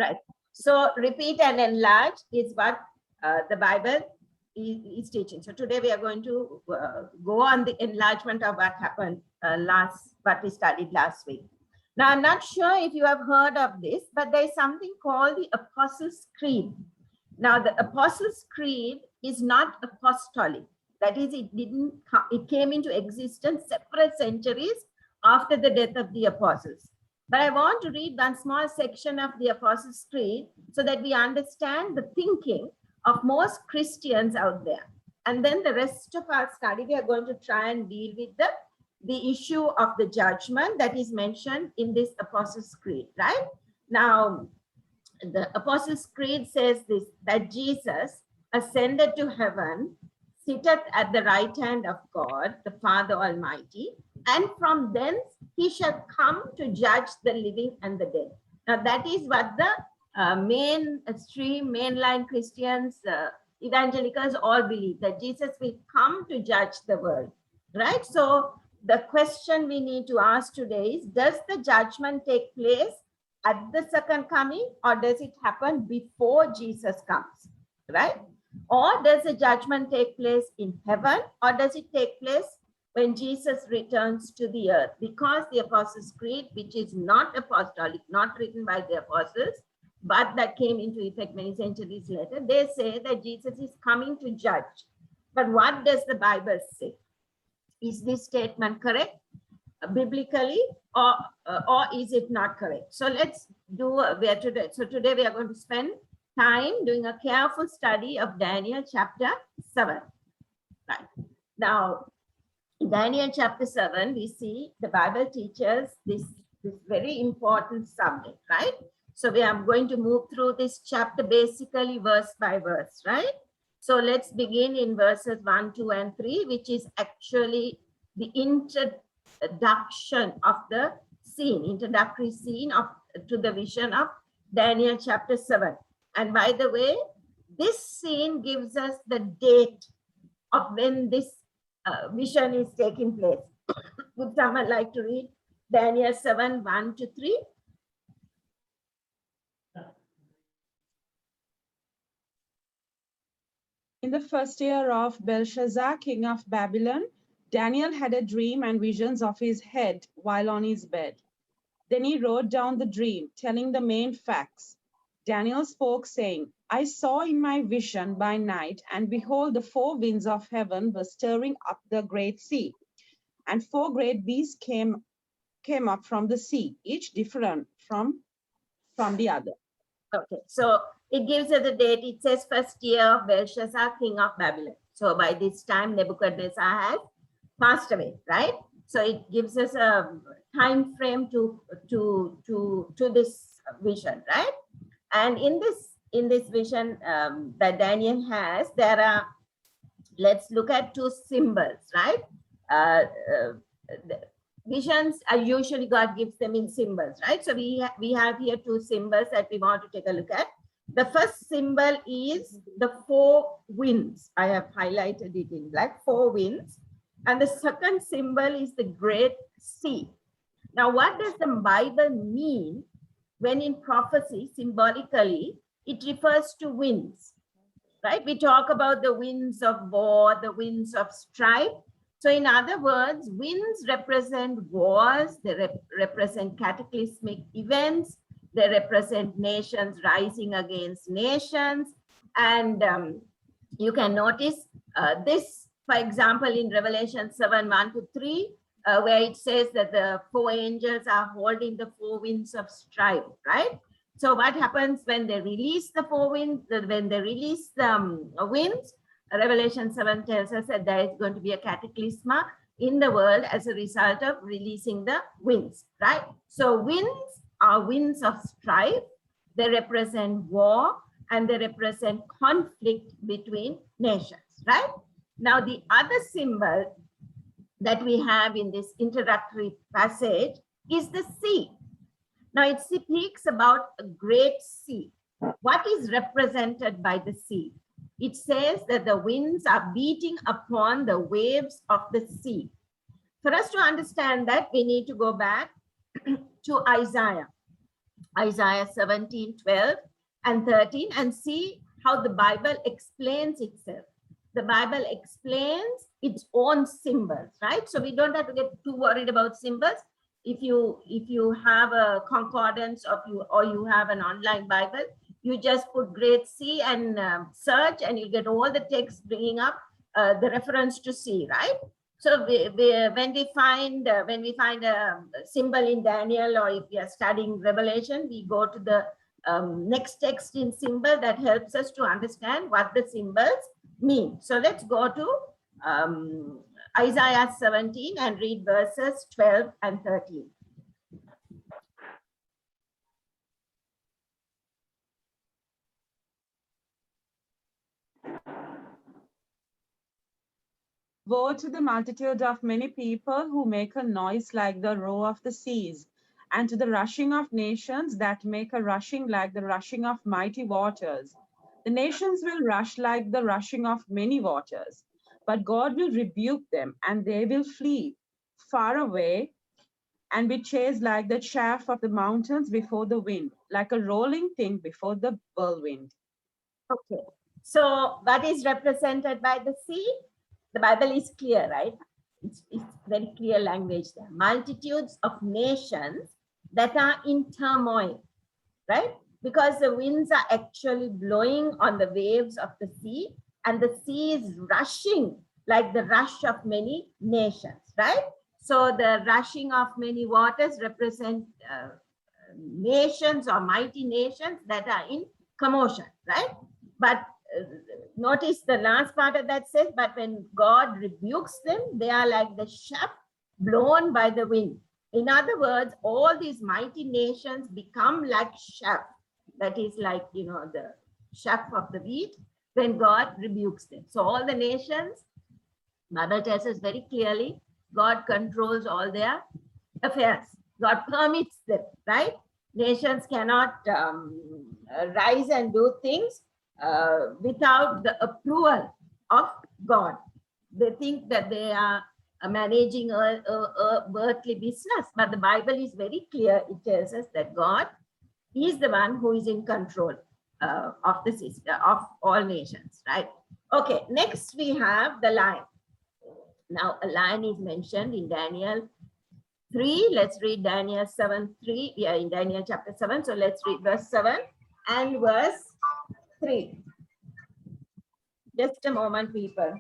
Right. So repeat and enlarge is what the Bible is teaching. So today we are going to go on the enlargement of what happened what we studied last week. Now, I'm not sure if you have heard of this, but there is something called the Apostles' Creed. Now, the Apostles' Creed is not apostolic. That is, it came into existence several centuries after the death of the apostles. But I want to read one small section of the Apostles' Creed so that we understand the thinking of most Christians out there. And then the rest of our study, we are going to try and deal with the issue of the judgment that is mentioned in this Apostles' Creed, right? Now, the Apostles' Creed says this, that Jesus ascended to heaven, sitteth at the right hand of God, the Father Almighty, and from thence he shall come to judge the living and the dead. Now that is what the mainline Christians, evangelicals all believe, that Jesus will come to judge the world, right? So the question we need to ask today is, does the judgment take place at the second coming, or does it happen before Jesus comes, right? Or does the judgment take place in heaven, or does it take place when Jesus returns to the earth? Because the Apostles' Creed, which is not apostolic, not written by the apostles, but that came into effect many centuries later, they say that Jesus is coming to judge. But what does the Bible say? Is this statement correct biblically, or is it not correct? So let's do today. So today we are going to spend time doing a careful study of Daniel chapter 7. Right. Now, in Daniel chapter 7, we see the Bible teaches this very important subject, right? So we are going to move through this chapter basically verse by verse, right? So let's begin in verses 1, 2, and 3, which is actually the introduction of the scene, introductory scene to the vision of Daniel chapter 7. And by the way, this scene gives us the date of when this vision is taking place. Would someone like to read Daniel 7, 1 to 3? In the first year of Belshazzar, king of Babylon, Daniel had a dream and visions of his head while on his bed. Then he wrote down the dream, telling the main facts. Daniel spoke, saying, I saw in my vision by night, and behold, the four winds of heaven were stirring up the great sea. And four great beasts came up from the sea, each different from the other. Okay, so it gives us the date. It says first year of Belshazzar, king of Babylon. So by this time, Nebuchadnezzar has passed away, right? So it gives us a time frame to this vision, right? And in this vision that Daniel has, there are, let's look at two symbols, right? Visions are usually God gives them in symbols, right? So we have here two symbols that we want to take a look at. The first symbol is the four winds. I have highlighted it in black, four winds. And the second symbol is the great sea. Now, what does the Bible mean when in prophecy, symbolically, it refers to winds, right? We talk about the winds of war, the winds of strife. So in other words, winds represent wars, they represent cataclysmic events, they represent nations rising against nations. And you can notice this, for example, in Revelation 7, 1 to 3, where it says that the four angels are holding the four winds of strife, right? So what happens when they release the four winds, when they release the winds, Revelation 7 tells us that there is going to be a cataclysma in the world as a result of releasing the winds, right? So winds are winds of strife. They represent war and they represent conflict between nations, right? Now, the other symbol that we have in this introductory passage is the sea. Now, it speaks about a great sea. What is represented by the sea? It says that the winds are beating upon the waves of the sea. For us to understand that, we need to go back to Isaiah. Isaiah 17, 12 and 13, and see how the Bible explains itself. The Bible explains its own symbols, right? So we don't have to get too worried about symbols. If you have a concordance or you have an online Bible, you just put Great C and search, and you get all the text bringing up the reference to C, right? So when we find a symbol in Daniel, or if we are studying Revelation, we go to the next text in symbol that helps us to understand what the symbols mean. So let's go to Isaiah 17 and read verses 12 and 13. Woe to the multitude of many people who make a noise like the roar of the seas, and to the rushing of nations that make a rushing like the rushing of mighty waters. The nations will rush like the rushing of many waters, but God will rebuke them, and they will flee far away and be chased like the chaff of the mountains before the wind, like a rolling thing before the whirlwind. Okay, so what is represented by the sea? The Bible is clear, right? It's very clear language there. Multitudes of nations that are in turmoil, right? Because the winds are actually blowing on the waves of the sea, and the sea is rushing like the rush of many nations, right? So the rushing of many waters represent nations or mighty nations that are in commotion, right? But notice the last part of that says, but when God rebukes them, they are like the chaff blown by the wind. In other words, all these mighty nations become like chaff. That is like, the chaff of the wheat when God rebukes them. So all the nations, Bible tells us very clearly, God controls all their affairs. God permits them, right? Nations cannot rise and do things without the approval of God. They think that they are managing a earthly business, but the Bible is very clear. It tells us that God is the one who is in control of the system, of all nations, right? Okay, next we have the lion. Now a lion is mentioned in Daniel 3. Let's read Daniel 7:3. We are in Daniel chapter 7. So let's read verse 7 and verse 3. Just a moment, people.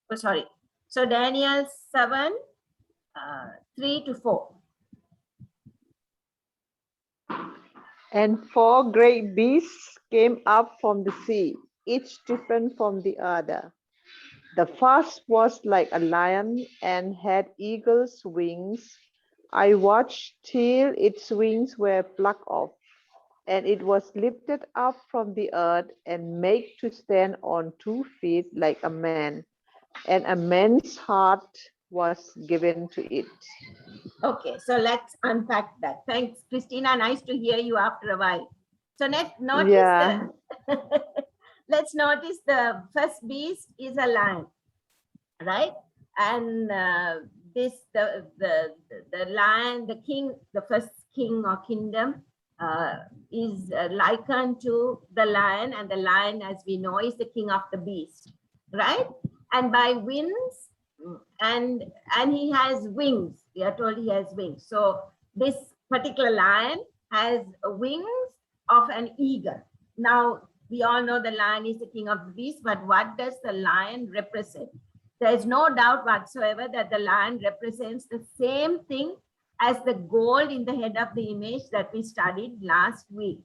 Oh, sorry. So Daniel 7, 3 to 4. And 4 great beasts came up from the sea, each different from the other. The first was like a lion and had eagle's wings. I watched till its wings were plucked off, and it was lifted up from the earth and made to stand on 2 feet like a man, and a man's heart was given to it. Okay, so let's unpack that. Thanks, Christina. Nice to hear you after a while. So let's notice let's notice the first beast is a lion, right? And the lion, the king, the first king or kingdom is likened to the lion, and the lion, as we know, is the king of the beast, right? And by winds, and he has wings. We are told he has wings. So this particular lion has wings of an eagle. Now we all know the lion is the king of the beast, but what does the lion represent? There is no doubt whatsoever that the lion represents the same thing as the gold in the head of the image that we studied last week.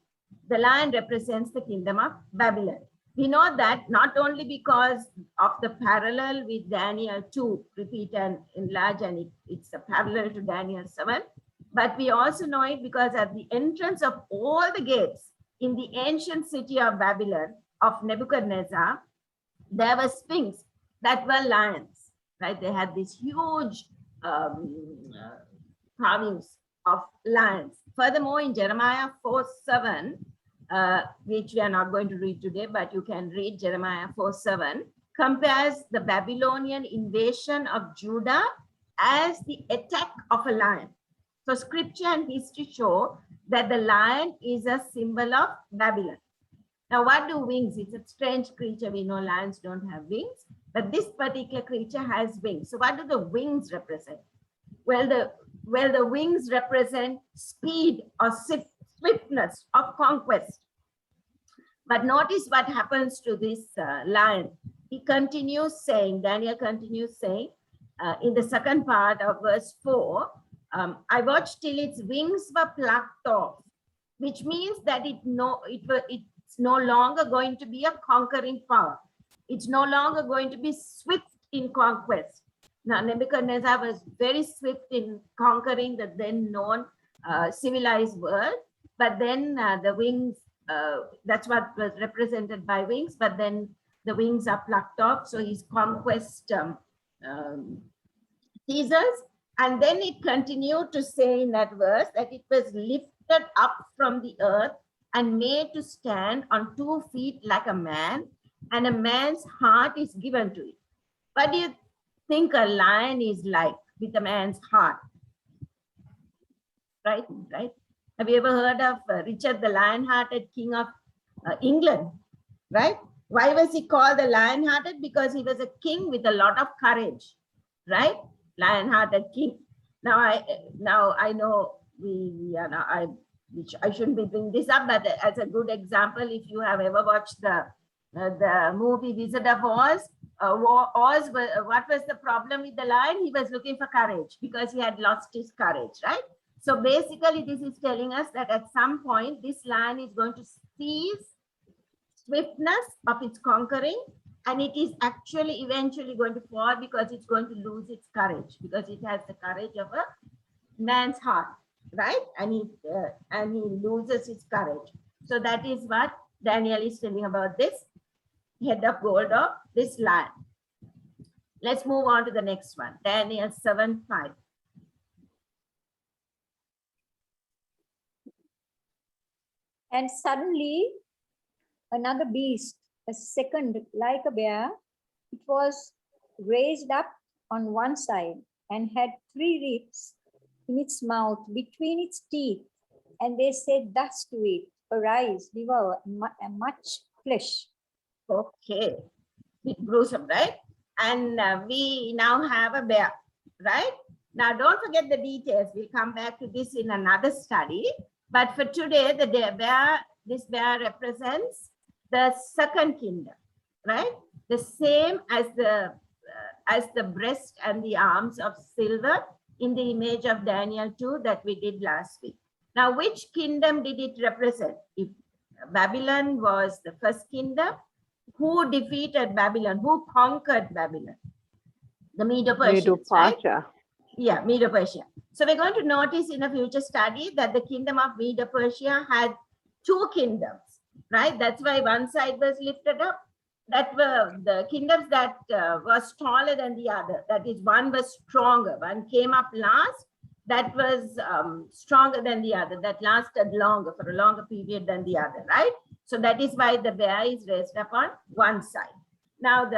The lion represents the kingdom of Babylon. We know that not only because of the parallel with Daniel 2, repeat and enlarge, and it's a parallel to Daniel 7, but we also know it because at the entrance of all the gates in the ancient city of Babylon, of Nebuchadnezzar, there were sphinx that were lions, right? They had these huge carvings of lions. Furthermore, in Jeremiah 4:7, which we are not going to read today, but you can read Jeremiah 4:7. compares the Babylonian invasion of Judah as the attack of a lion. So scripture and history show that the lion is a symbol of Babylon. Now, what do wings? It's a strange creature. We know lions don't have wings, but this particular creature has wings. So what do the wings represent? Well, the wings represent speed or swiftness of conquest. But notice what happens to this lion. He continues saying, Daniel continues saying, in the second part of verse 4, I watched till its wings were plucked off, which means that it's no longer going to be a conquering power. It's no longer going to be swift in conquest. Now, Nebuchadnezzar was very swift in conquering the then known civilized world, but then the wings, that's what was represented by wings, but then the wings are plucked off. So his conquest ceases. And then it continued to say in that verse that it was lifted up from the earth and made to stand on 2 feet like a man, and a man's heart is given to it. What do you think a lion is like with a man's heart? Right? Have you ever heard of Richard the Lion-Hearted King of England? Right? Why was he called the Lion-Hearted? Because he was a king with a lot of courage. Right? Lion-Hearted king. Now I know I shouldn't be bringing this up, but as a good example, if you have ever watched the movie Wizard of Oz, what was the problem with the lion? He was looking for courage because he had lost his courage, right? So basically, this is telling us that at some point, this lion is going to cease swiftness of its conquering, and it is actually eventually going to fall because it's going to lose its courage, because it has the courage of a man's heart, right? And he loses his courage. So that is what Daniel is telling about this head of gold of this lion. Let's move on to the next one, Daniel 7:5. And suddenly another beast, a second like a bear, it was raised up on one side and had 3 ribs in its mouth between its teeth. And they said thus to it, arise, devour much flesh. Okay, bit gruesome, right? And we now have a bear, right? Now, don't forget the details. We'll come back to this in another study. But for today, this bear represents the second kingdom, right? The same as the breast and the arms of silver in the image of Daniel 2 that we did last week. Now, which kingdom did it represent? If Babylon was the first kingdom, who defeated Babylon? Who conquered Babylon? The Medo-Persians, right? Yeah, Medo-Persia. So we're going to notice in a future study that the kingdom of Medo-Persia had 2 kingdoms, right? That's why one side was lifted up. That were the kingdoms that was taller than the other. That is, one was stronger. One came up last. That was stronger than the other. That lasted longer, for a longer period than the other, right? So that is why the bear is raised up on one side. Now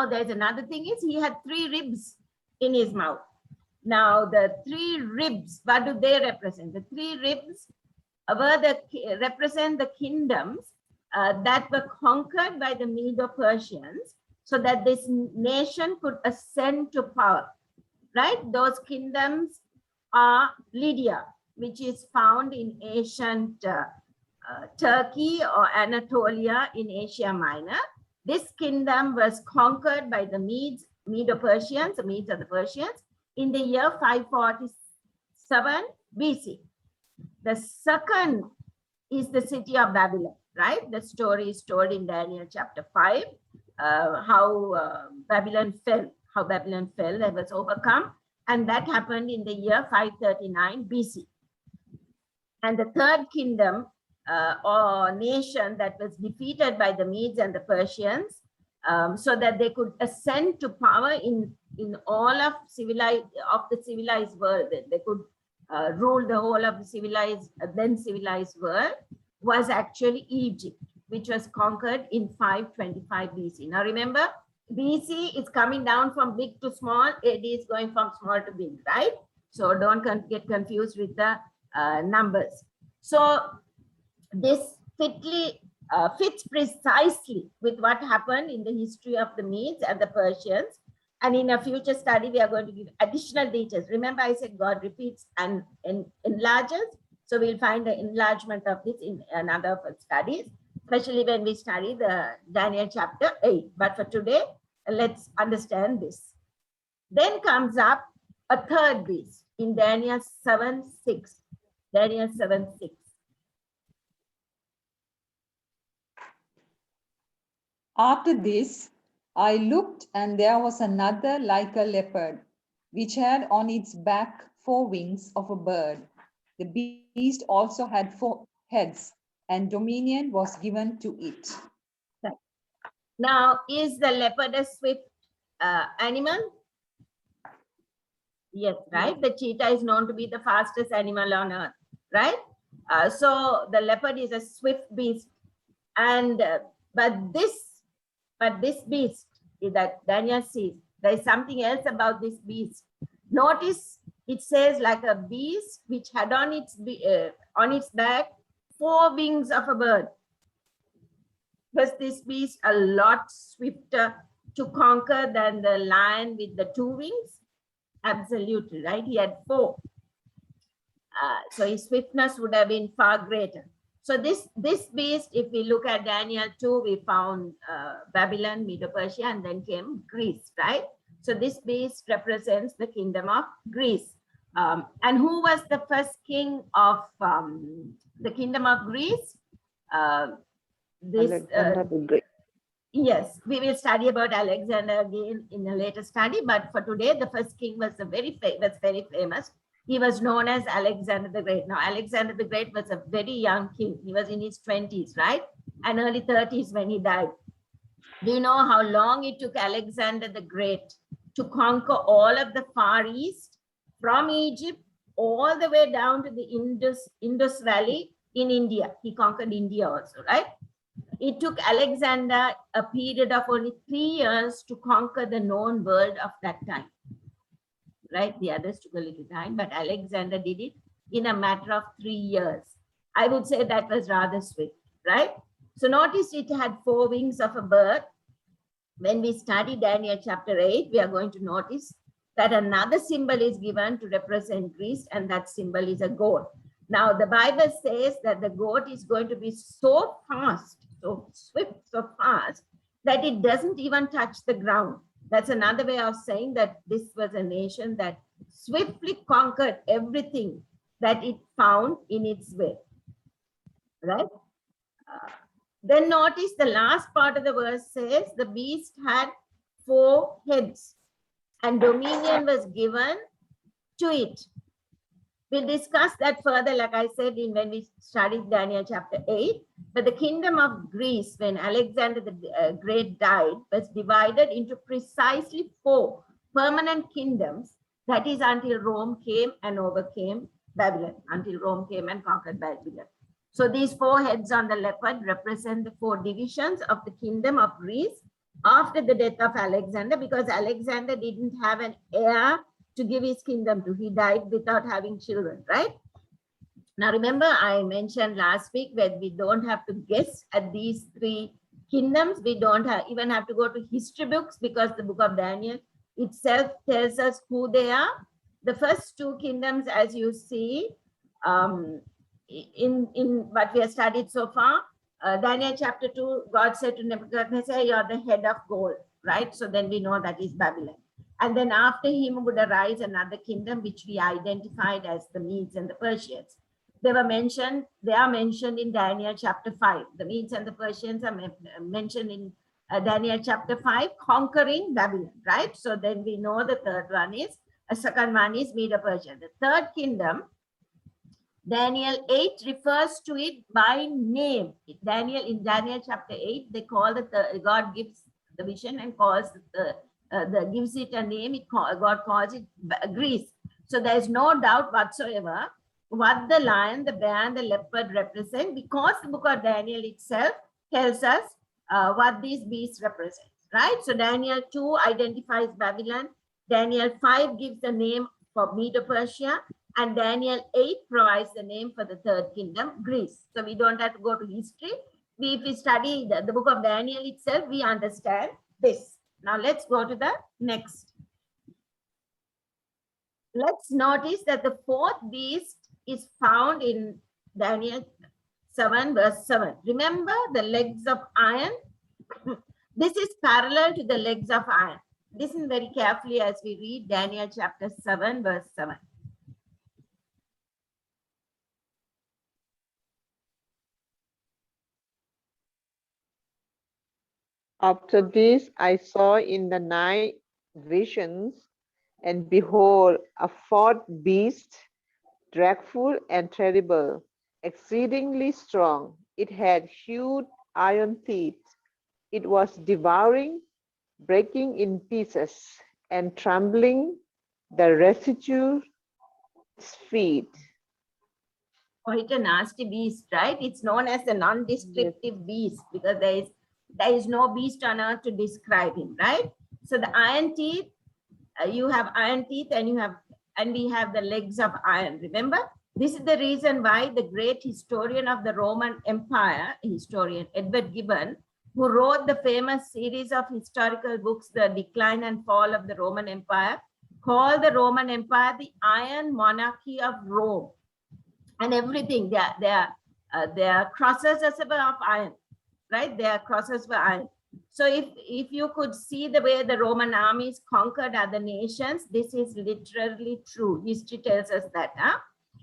there's another thing is he had 3 ribs in his mouth. Now the 3 ribs, what do they represent? The 3 ribs represent the kingdoms that were conquered by the Medo-Persians so that this nation could ascend to power, right? Those kingdoms are Lydia, which is found in ancient Turkey or Anatolia in Asia Minor. This kingdom was conquered by the Medo-Persians, the Medes are the Persians, in the year 547 BC. The second is the city of Babylon, right? The story is told in Daniel chapter 5, how Babylon fell and was overcome. And that happened in the year 539 BC. And the third kingdom or nation that was defeated by the Medes and the Persians so that they could ascend to power in all of the civilized world. They could rule the whole of the civilized world, was actually Egypt. which was conquered in 525 BC. Now remember, BC is coming down from big to small, AD is going from small to big, right? So don't get confused with the numbers. So this fits precisely with what happened in the history of the Medes and the Persians. And in a future study, we are going to give additional details. Remember, I said God repeats and enlarges. So we'll find the enlargement of this in another of our studies, especially when we study the Daniel chapter 8. But for today, let's understand this. Then comes up a third beast in Daniel 7:6. Daniel 7:6. After this, I looked, and there was another like a leopard, which had on its back 4 wings of a bird. The beast also had 4 heads, and dominion was given to it. Now, is the leopard a swift animal? Yes, right? The cheetah is known to be the fastest animal on earth, right? So the leopard is a swift beast. And but this beast that Daniel sees, there is something else about this beast. Notice it says like a beast which had on its back 4 wings of a bird. Was this beast a lot swifter to conquer than the lion with the 2 wings? Absolutely, right? He had 4. So his swiftness would have been far greater. So this beast, if we look at Daniel 2, we found Babylon, Medo-Persia, and then came Greece, right? So this beast represents the kingdom of Greece. And who was the first king of the kingdom of Greece? Alexander the Great. Yes, we will study about Alexander again in a later study, but for today, the first king was very famous. He was known as Alexander the Great. Now, Alexander the Great was a very young king. He was in his 20s, right? And early 30s when he died. Do you know how long it took Alexander the Great to conquer all of the Far East from Egypt all the way down to the Indus Valley in India? He conquered India also, right? It took Alexander a period of only 3 years to conquer the known world of that time. Right? The others took a little time, but Alexander did it in a matter of 3 years. I would say that was rather swift, right? So notice it had 4 wings of a bird. When we study Daniel chapter 8, we are going to notice that another symbol is given to represent Greece, and that symbol is a goat. Now, the Bible says that the goat is going to be so fast, so swift, so fast, that it doesn't even touch the ground. That's another way of saying that this was a nation that swiftly conquered everything that it found in its way, right? Then notice the last part of the verse says the beast had 4 heads and dominion was given to it. We'll discuss that further, like I said, when we studied Daniel chapter 8. But the kingdom of Greece, when Alexander the Great died, was divided into precisely 4 permanent kingdoms. That is until Rome came and overcame Babylon, until Rome came and conquered Babylon. So these 4 heads on the leopard represent the 4 divisions of the kingdom of Greece after the death of Alexander, because Alexander didn't have an heir to give his kingdom to. He died without having children, right? Now, remember, I mentioned last week that we don't have to guess at these 3 kingdoms. We don't even have to go to history books, because the book of Daniel itself tells us who they are. The first 2 kingdoms, as you see, in what we have studied so far, Daniel chapter 2, God said to Nebuchadnezzar, "You're the head of gold," right? So then we know that is Babylon. And then after him would arise another kingdom, which we identified as the Medes and the Persians. They are mentioned in Daniel chapter 5. The Medes and the Persians are mentioned in Daniel chapter 5, conquering Babylon, right? So then we know the second one is Medo-Persia. The third kingdom, Daniel 8 refers to it by name. In Daniel chapter 8, they call God gives the vision and calls gives it a name. God calls it Greece. So there is no doubt whatsoever what the lion, the bear, and the leopard represent, because the book of Daniel itself tells us what these beasts represent, right? So Daniel 2 identifies Babylon. Daniel 5 gives the name for Medo-Persia, and Daniel 8 provides the name for the third kingdom, Greece. So we don't have to go to history. If we study the book of Daniel itself, we understand this. Now let's go to the next. Let's notice that the fourth beast is found in Daniel 7 verse 7. Remember the legs of iron? This is parallel to the legs of iron. Listen very carefully as we read Daniel chapter 7 verse 7. After this, I saw in the night visions, and behold, a fourth beast, dreadful and terrible, exceedingly strong. It had huge iron teeth. It was devouring, breaking in pieces, and trampling the residue its feet. Quite a nasty beast, right? It's known as the non-descriptive beast because there is no beast on earth to describe him, right? So the iron teeth, you have iron teeth, and we have the legs of iron. Remember, this is the reason why the great historian of the Roman Empire, historian Edward Gibbon, who wrote the famous series of historical books, The Decline and Fall of the Roman Empire, called the Roman Empire the Iron Monarchy of Rome. And everything, their crosses are of iron, right? Their crosses were iron. So if you could see the way the Roman armies conquered other nations, this is literally true. History tells us that.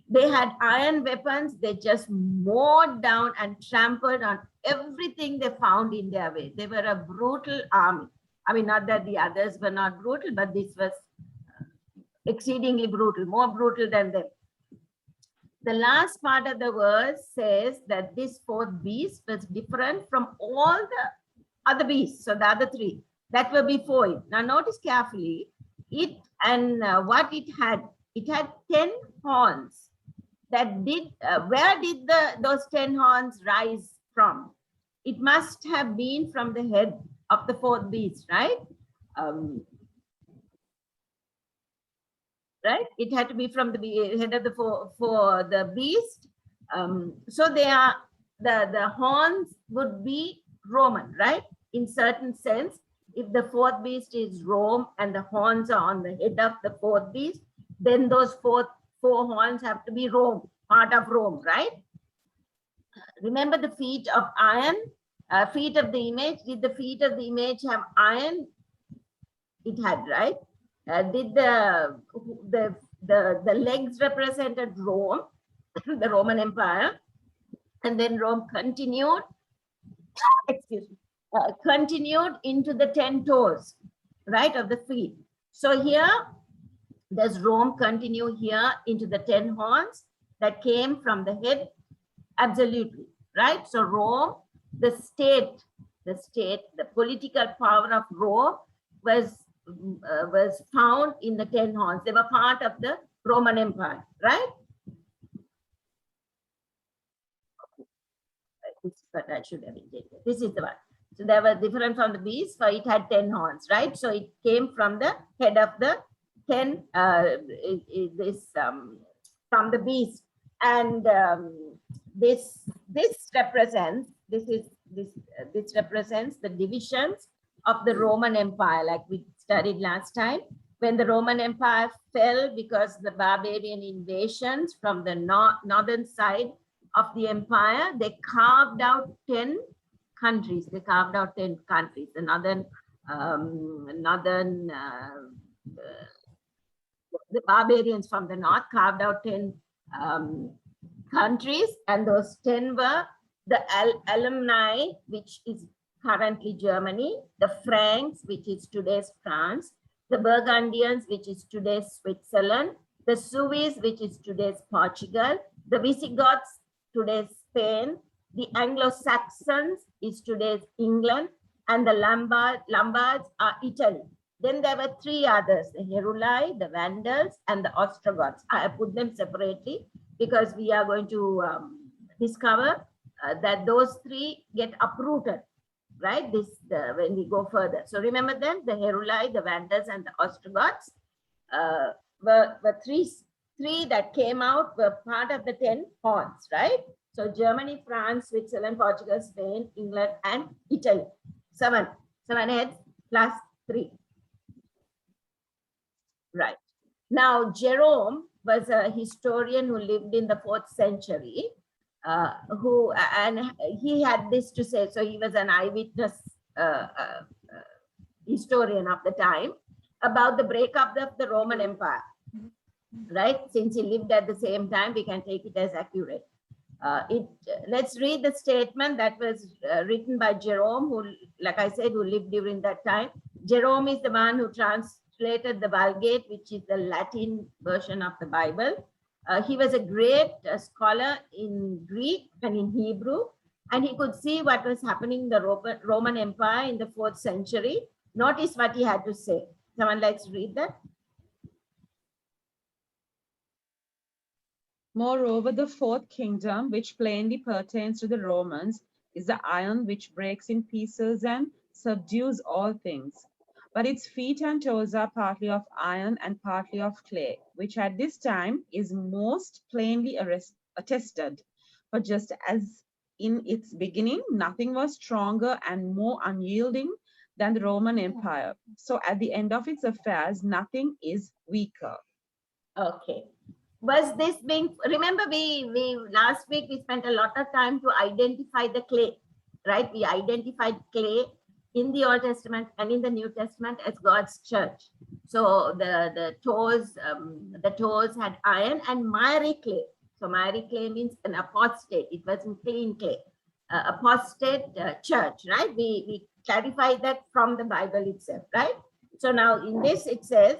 They had iron weapons. They just mowed down and trampled on everything they found in their way. They were a brutal army. I mean, not that the others were not brutal, but this was exceedingly brutal, more brutal than them. The last part of the verse says that this fourth beast was different from all the other beasts. So the other three that were before it. Now notice carefully, it and what it had 10 horns. That did, where did those 10 horns rise from? It must have been from the head of the fourth beast, right? Right? It had to be from the head of for the beast. So they are the horns would be Roman, right? In certain sense, if the fourth beast is Rome and the horns are on the head of the fourth beast, then those four horns have to be Rome, part of Rome, right? Remember the feet of iron, feet of the image. Did the feet of the image have iron? It had, right? Did the legs represented Rome, the Roman Empire, and then Rome continued, excuse me, continued into the 10 toes, right, of the feet. So here, does Rome continue here into the 10 horns that came from the head? Absolutely, right? So Rome, the political power of Rome was found in the 10 horns. They were part of the Roman Empire, right? This is what I should have indicated. This is the one. So they were different from the beast, for it had 10 horns, right? So it came from the head of the 10, from the beast. And this represents the divisions of the Roman Empire, like we studied last time. When the Roman Empire fell because the barbarian invasions from the northern side of the empire, they carved out 10 countries. They carved out 10 countries. The the barbarians from the north carved out 10 countries, and those 10 were the Alumni, which is currently Germany, the Franks, which is today's France, the Burgundians, which is today's Switzerland, the Sueves, which is today's Portugal, the Visigoths, today's Spain, the Anglo-Saxons is today's England, and the Lombards are Italy. Then there were 3 others, the Heruli, the Vandals, and the Ostrogoths. I have put them separately because we are going to discover that those three get uprooted, right? When we go further. So remember them, the Heruli, the Vandals, and the Ostrogoths were three that came out, were part of the 10 horns, right? So Germany, France, Switzerland, Portugal, Spain, England, and Italy. Seven heads plus 3. Right. Now, Jerome was a historian who lived in the 4th century, and he had this to say. So he was an eyewitness historian of the time about the breakup of the Roman Empire, right? Since he lived at the same time, we can take it as accurate. Let's read the statement that was written by Jerome, who, like I said, who lived during that time. Jerome is the one who translated the Vulgate, which is the Latin version of the Bible. He was a great scholar in Greek and in Hebrew, and he could see what was happening in the Roman Empire in the 4th century. Notice what he had to say. Someone likes to read that? Moreover, the fourth kingdom, which plainly pertains to the Romans, is the iron which breaks in pieces and subdues all things. But its feet and toes are partly of iron and partly of clay, which at this time is most plainly attested. For just as in its beginning, nothing was stronger and more unyielding than the Roman Empire, so at the end of its affairs, nothing is weaker. Okay. Was this being, remember we last week we spent a lot of time to identify the clay, right? We identified clay in the Old Testament and in the New Testament as God's church. So the toes had iron and miry clay. So miry clay means an apostate. It wasn't clean clay. Apostate church, right? We clarified that from the Bible itself, right? So now in this it says,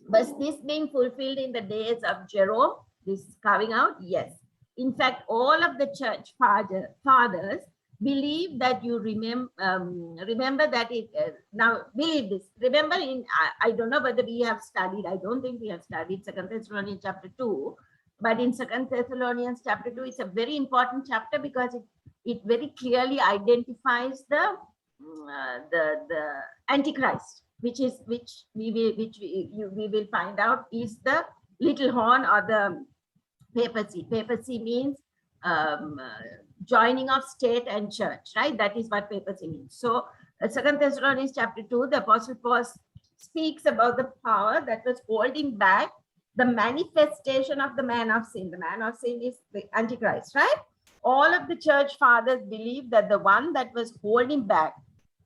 was this being fulfilled in the days of Jerome? This carving out? Yes. In fact, all of the church fathers believe that you remember that it, now believe this. Remember I don't know whether we have studied, I don't think we have studied 2 Thessalonians chapter 2, but in 2 Thessalonians chapter 2, it's a very important chapter because it very clearly identifies the Antichrist, which we will find out is the little horn or the papacy. Papacy means joining of state and church, right? That is what papacy means. So 2 Thessalonians chapter 2, the Apostle Paul speaks about the power that was holding back the manifestation of the man of sin. The man of sin is the Antichrist, right? All of the church fathers believe that the one that was holding back,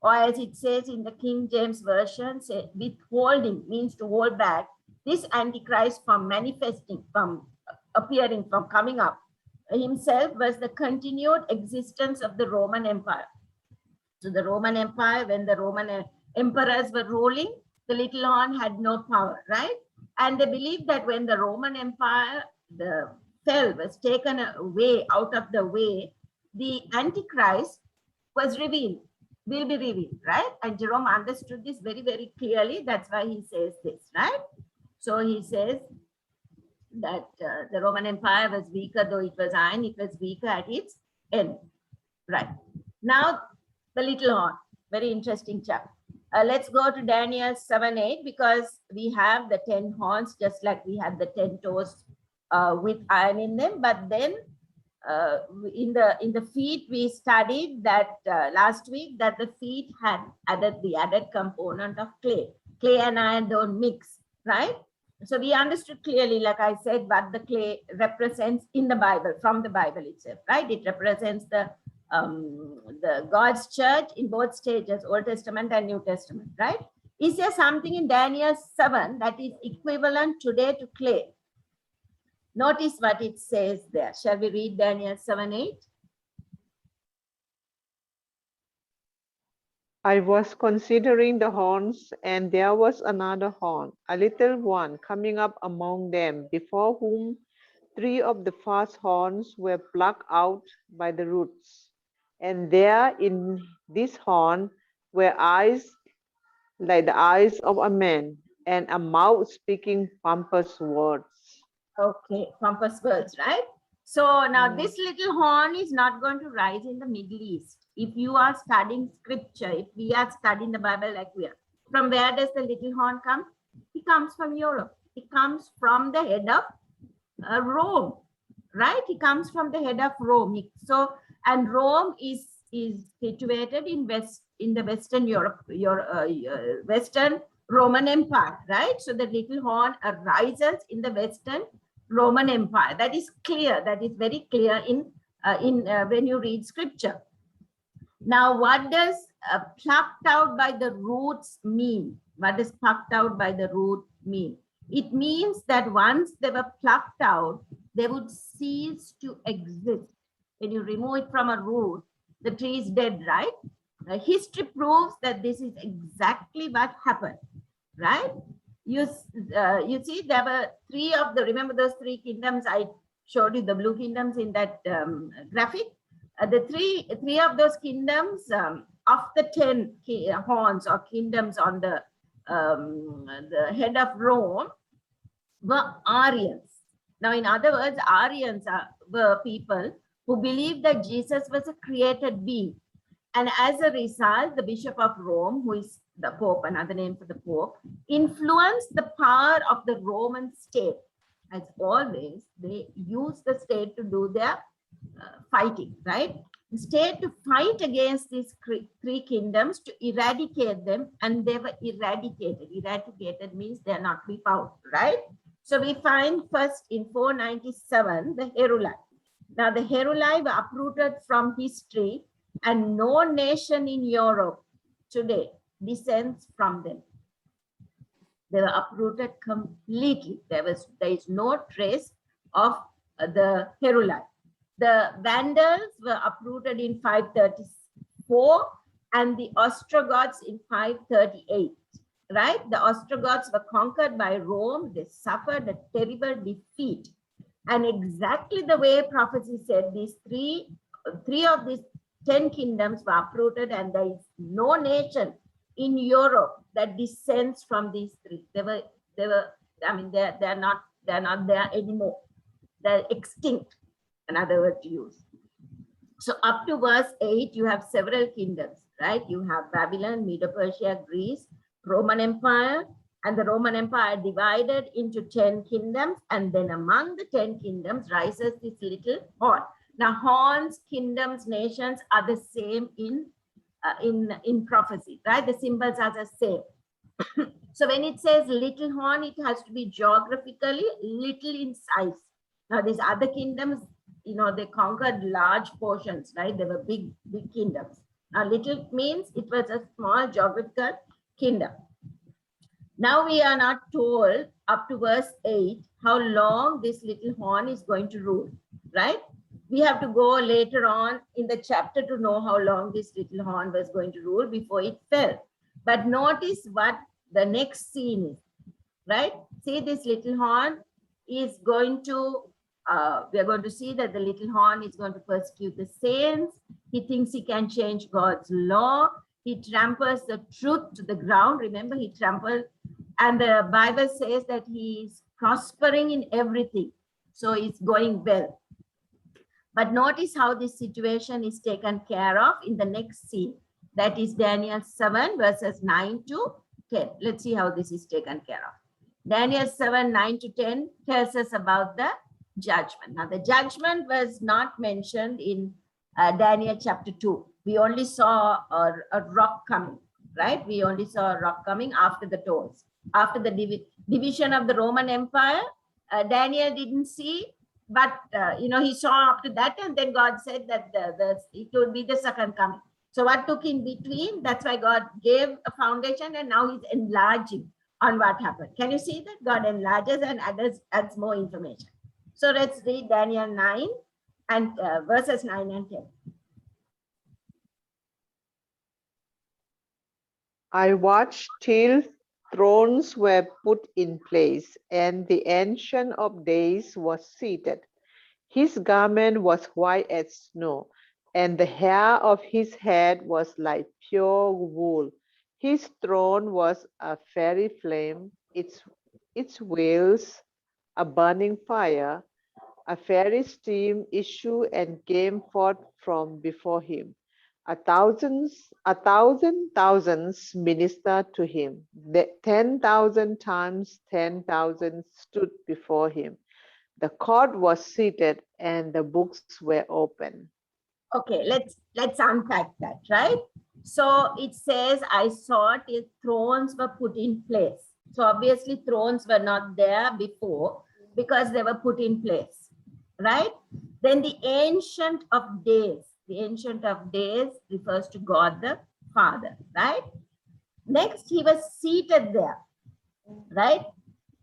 or as it says in the King James Version, say, withholding means to hold back this Antichrist from manifesting, from appearing, from coming up himself, was the continued existence of the Roman Empire. So the Roman Empire, when the Roman emperors were ruling, the little horn had no power, right? And they believed that when the Roman Empire was taken away, out of the way, the Antichrist was revealed, will be revealed, right? And Jerome understood this very, very clearly. That's why he says this, right? So he says that the Roman Empire was weaker, though it was iron, it was weaker at its end, right? Now, the little horn, very interesting chapter. Let's go to Daniel 7:8 because we have the 10 horns, just like we had the 10 toes with iron in them. But then in the feet, we studied that last week that the feet had the added component of clay. Clay and iron don't mix, right? So we understood clearly, like I said, what the clay represents in the Bible, from the Bible itself, right? It represents the God's church in both stages, Old Testament and New Testament, right? Is there something in Daniel 7 that is equivalent today to clay? Notice what it says there. Shall we read Daniel 7:8? I was considering the horns, and there was another horn, a little one, coming up among them, before whom 3 of the first horns were plucked out by the roots. And there in this horn were eyes like the eyes of a man, and a mouth speaking pompous words. Okay, pompous words, right? So now this little horn is not going to rise in the Middle East. If you are studying scripture, if we are studying the Bible like we are, from where does the little horn come? It comes from Europe. It comes from the head of Rome, right? He comes from the head of Rome. And Rome is situated in the Western Europe, Western Roman Empire, right? So the little horn arises in the Western Roman Empire. That is clear. That is very clear in when you read scripture. Now, what does plucked out by the roots mean? What does plucked out by the root mean? It means that once they were plucked out, they would cease to exist. When you remove it from a root, the tree is dead, right? History proves that this is exactly what happened, right? You see, there were remember those three kingdoms? I showed you the blue kingdoms in that graphic. The three of those kingdoms, of the 10 horns or kingdoms on the head of Rome, were Aryans. Now, in other words, Aryans were people who believed that Jesus was a created being. And as a result, the Bishop of Rome, who is the Pope, another name for the Pope, influenced the power of the Roman state. As always, they use the state to do their fighting, right? The state to fight against these three kingdoms, to eradicate them, and they were eradicated. Eradicated means they are not to be found, right? So we find first in 497 the Heruli. Now the Heruli were uprooted from history, and no nation in Europe today descends from them. They were uprooted completely. There is no trace of the Heruli. The Vandals were uprooted in 534 and the Ostrogoths in 538, right? The Ostrogoths were conquered by Rome. They suffered a terrible defeat. And exactly the way prophecy said, these three of these 10 kingdoms were uprooted, and there is no nation in Europe that descends from these three. They're not there anymore. They're extinct, another word to use. So up to verse 8, you have several kingdoms, right? You have Babylon, Medo-Persia, Greece, Roman Empire, and the Roman Empire divided into 10 kingdoms. And then among the 10 kingdoms rises this little horn. Now, horns, kingdoms, nations are the same in prophecy, right? The symbols are the same. So when it says little horn, it has to be geographically little in size. Now, these other kingdoms, they conquered large portions, right? They were big kingdoms. Now, little means it was a small geographical kingdom. Now we are not told up to verse 8 how long this little horn is going to rule, right? We have to go later on in the chapter to know how long this little horn was going to rule before it fell. But notice what the next scene is, right? See, this little horn is going to, we are going to see that the little horn is going to persecute the saints. He thinks he can change God's law. He tramples the truth to the ground. Remember, he trampled, and the Bible says that he is prospering in everything. So it's going well. But notice how this situation is taken care of in the next scene. That is Daniel 7 verses 9 to 10. Let's see how this is taken care of. Daniel 7, 9 to 10 tells us about the judgment. Now, the judgment was not mentioned in Daniel chapter 2. We only saw a rock coming, right? We only saw a rock coming after the tolls. After the division of the Roman Empire, Daniel didn't see, but he saw after that, and then God said that it would be the second coming. So what took in between? That's why God gave a foundation, and now he's enlarging on what happened. Can you see that? God enlarges and adds more information. So let's read Daniel 9 and verses 9 and 10. I watched till thrones were put in place, and the Ancient of Days was seated. His garment was white as snow, and the hair of his head was like pure wool. His throne was a fiery flame, its wheels a burning fire. A fiery steam issued and came forth from before him. Thousands ministered to him. 10,000 times 10,000 stood before him. The court was seated and the books were open. Okay, let's unpack that, right? So it says, I saw till thrones were put in place. So obviously thrones were not there before because they were put in place, right? Then the Ancient of Days refers to God the Father, right? Next, he was seated there, right?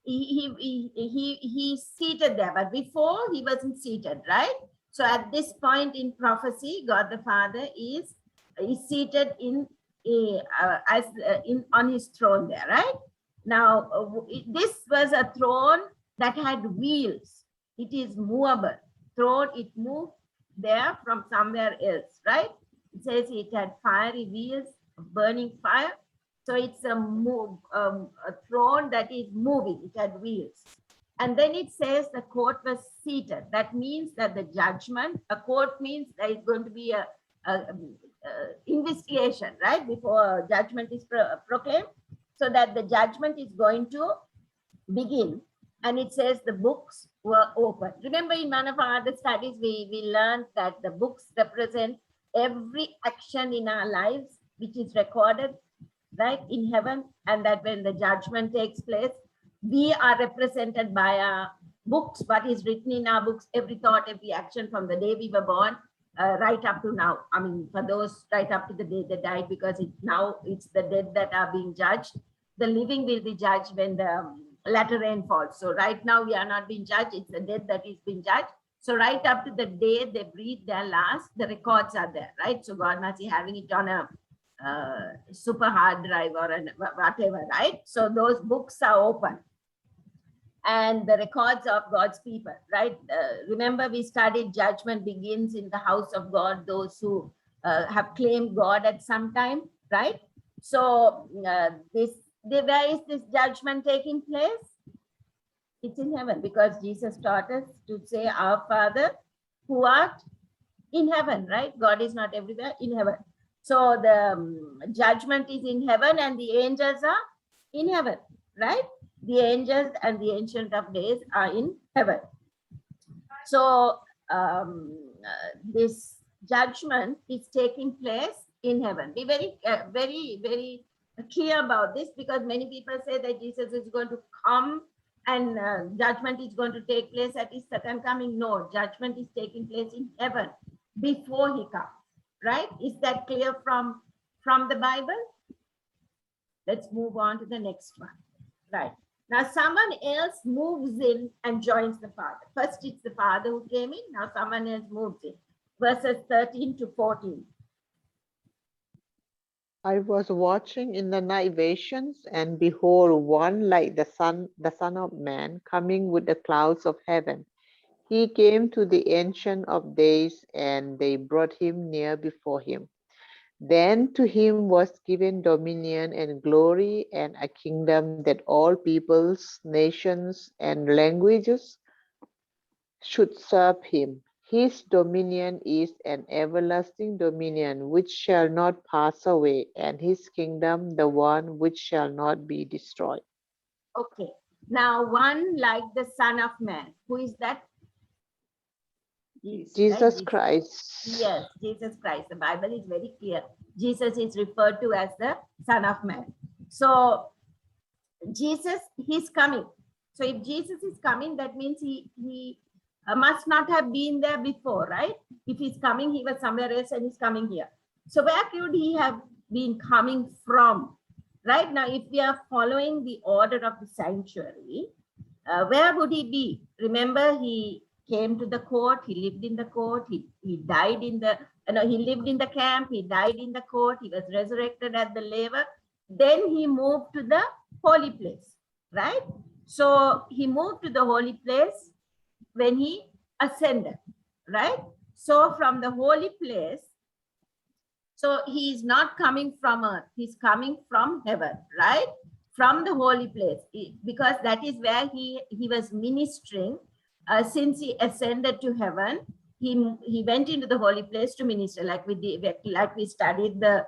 He seated there, but before he wasn't seated, right? So at this point in prophecy, God the Father is seated on his throne there, right? Now, this was a throne that had wheels. It is movable. Throne, it moved there from somewhere else, right? It says it had fiery wheels, burning fire. So it's a throne that is moving. It had wheels. And then it says the court was seated. That means that the judgment, a court means there is going to be a investigation, right? Before judgment is proclaimed. So that the judgment is going to begin. And it says the books were open. Remember, in one of our other studies, we learned that the books represent every action in our lives, which is recorded, right, in heaven. And that when the judgment takes place, we are represented by our books, what is written in our books, every thought, every action from the day we were born, right up to now. I mean, for those right up to the day they died, because now it's the dead that are being judged. The living will be judged when the latter rain falls. So right now we are not being judged. It's the dead that is being judged. So right up to the day they breathe their last, the records are there, right? So God must be having it on a super hard drive or whatever, right? So those books are open. And the records of God's people, right? Remember, we studied judgment begins in the house of God, those who have claimed God at some time, right? So where is this judgment taking place? It's in heaven, because Jesus taught us to say, our Father who art in heaven, right? God is not everywhere, in heaven. So the judgment is in heaven and the angels are in heaven, right? The angels and the Ancient of Days are in heaven. So this judgment is taking place in heaven. Be very, very clear about this, because many people say that Jesus is going to come and judgment is going to take place at his second coming. No, judgment is taking place in heaven before he comes, right? Is that clear from the Bible? Let's move on to the next one, right? Now, someone else moves in and joins the Father. First, it's the Father who came in. Now, someone else moves in. Verses 13 to 14. I was watching in the night visions, and behold, one like the Son of Man, coming with the clouds of heaven. He came to the Ancient of Days, and they brought him near before him. Then to him was given dominion and glory and a kingdom, that all peoples, nations, and languages should serve him. His dominion is an everlasting dominion which shall not pass away, and his kingdom the one which shall not be destroyed. Okay. Now, one like the Son of Man. Who is that? Jesus right? Christ. Yes, Jesus Christ. The Bible is very clear. Jesus is referred to as the Son of Man. So Jesus, he's coming. So if Jesus is coming, that means he must not have been there before, right? If he's coming, he was somewhere else and he's coming here. So where could he have been coming from? Right now, if we are following the order of the sanctuary, where would he be? Remember, he came to the court, he lived in the court, he died in the, he lived in the camp, he died in the court, he was resurrected at the laver. Then he moved to the holy place, right? So he moved to the holy place when he ascended, right? So from the holy place, so he is not coming from earth, he's coming from heaven, right? From the holy place, because that is where he was ministering since he ascended to heaven, he went into the holy place to minister, like we studied the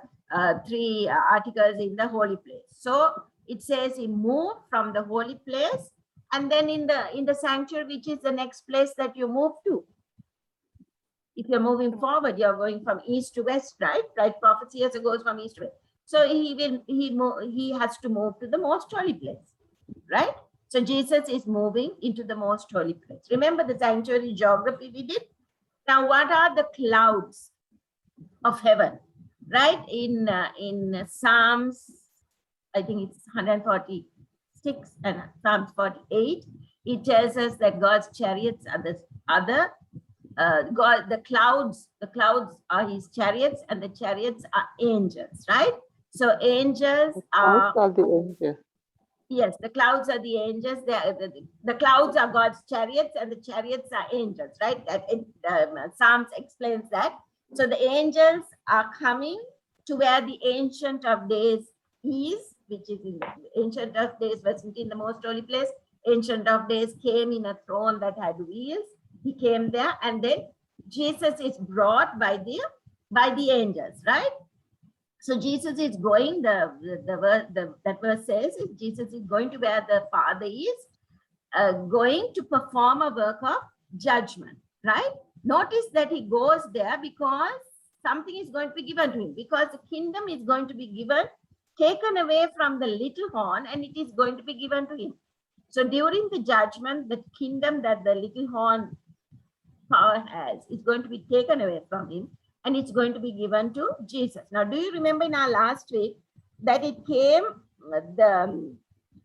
3 articles in the holy place. So it says he moved from the holy place, and then in the sanctuary, which is the next place that you move to. If you're moving forward, you're going from east to west, right? Right? Prophecy also goes from east to west. So he has to move to the most holy place, right? So Jesus is moving into the most holy place. Remember the sanctuary geography we did? Now, what are the clouds of heaven, right? In Psalms, I think it's 146 and Psalms 48, it tells us that God's chariots are the clouds are his chariots, and the chariots are angels, right? So angels are, Clouds are the angels. yes, the clouds are the angels. The clouds are God's chariots, and the chariots are angels, right? Psalms explains that. So the angels are coming to where the Ancient of Days is, which is in the Ancient of Days wasn't in the most holy place. Ancient of Days came in a throne that had wheels. He came there, and then Jesus is brought by the angels, right? So Jesus is going, that verse says Jesus is going to where the Father is, going to perform a work of judgment, right? Notice that he goes there because something is going to be given to him, because the kingdom is going to be taken away from the little horn, and it is going to be given to him. So during the judgment, the kingdom that the little horn power has is going to be taken away from him, and it's going to be given to Jesus. Now, do you remember in our last week that it came,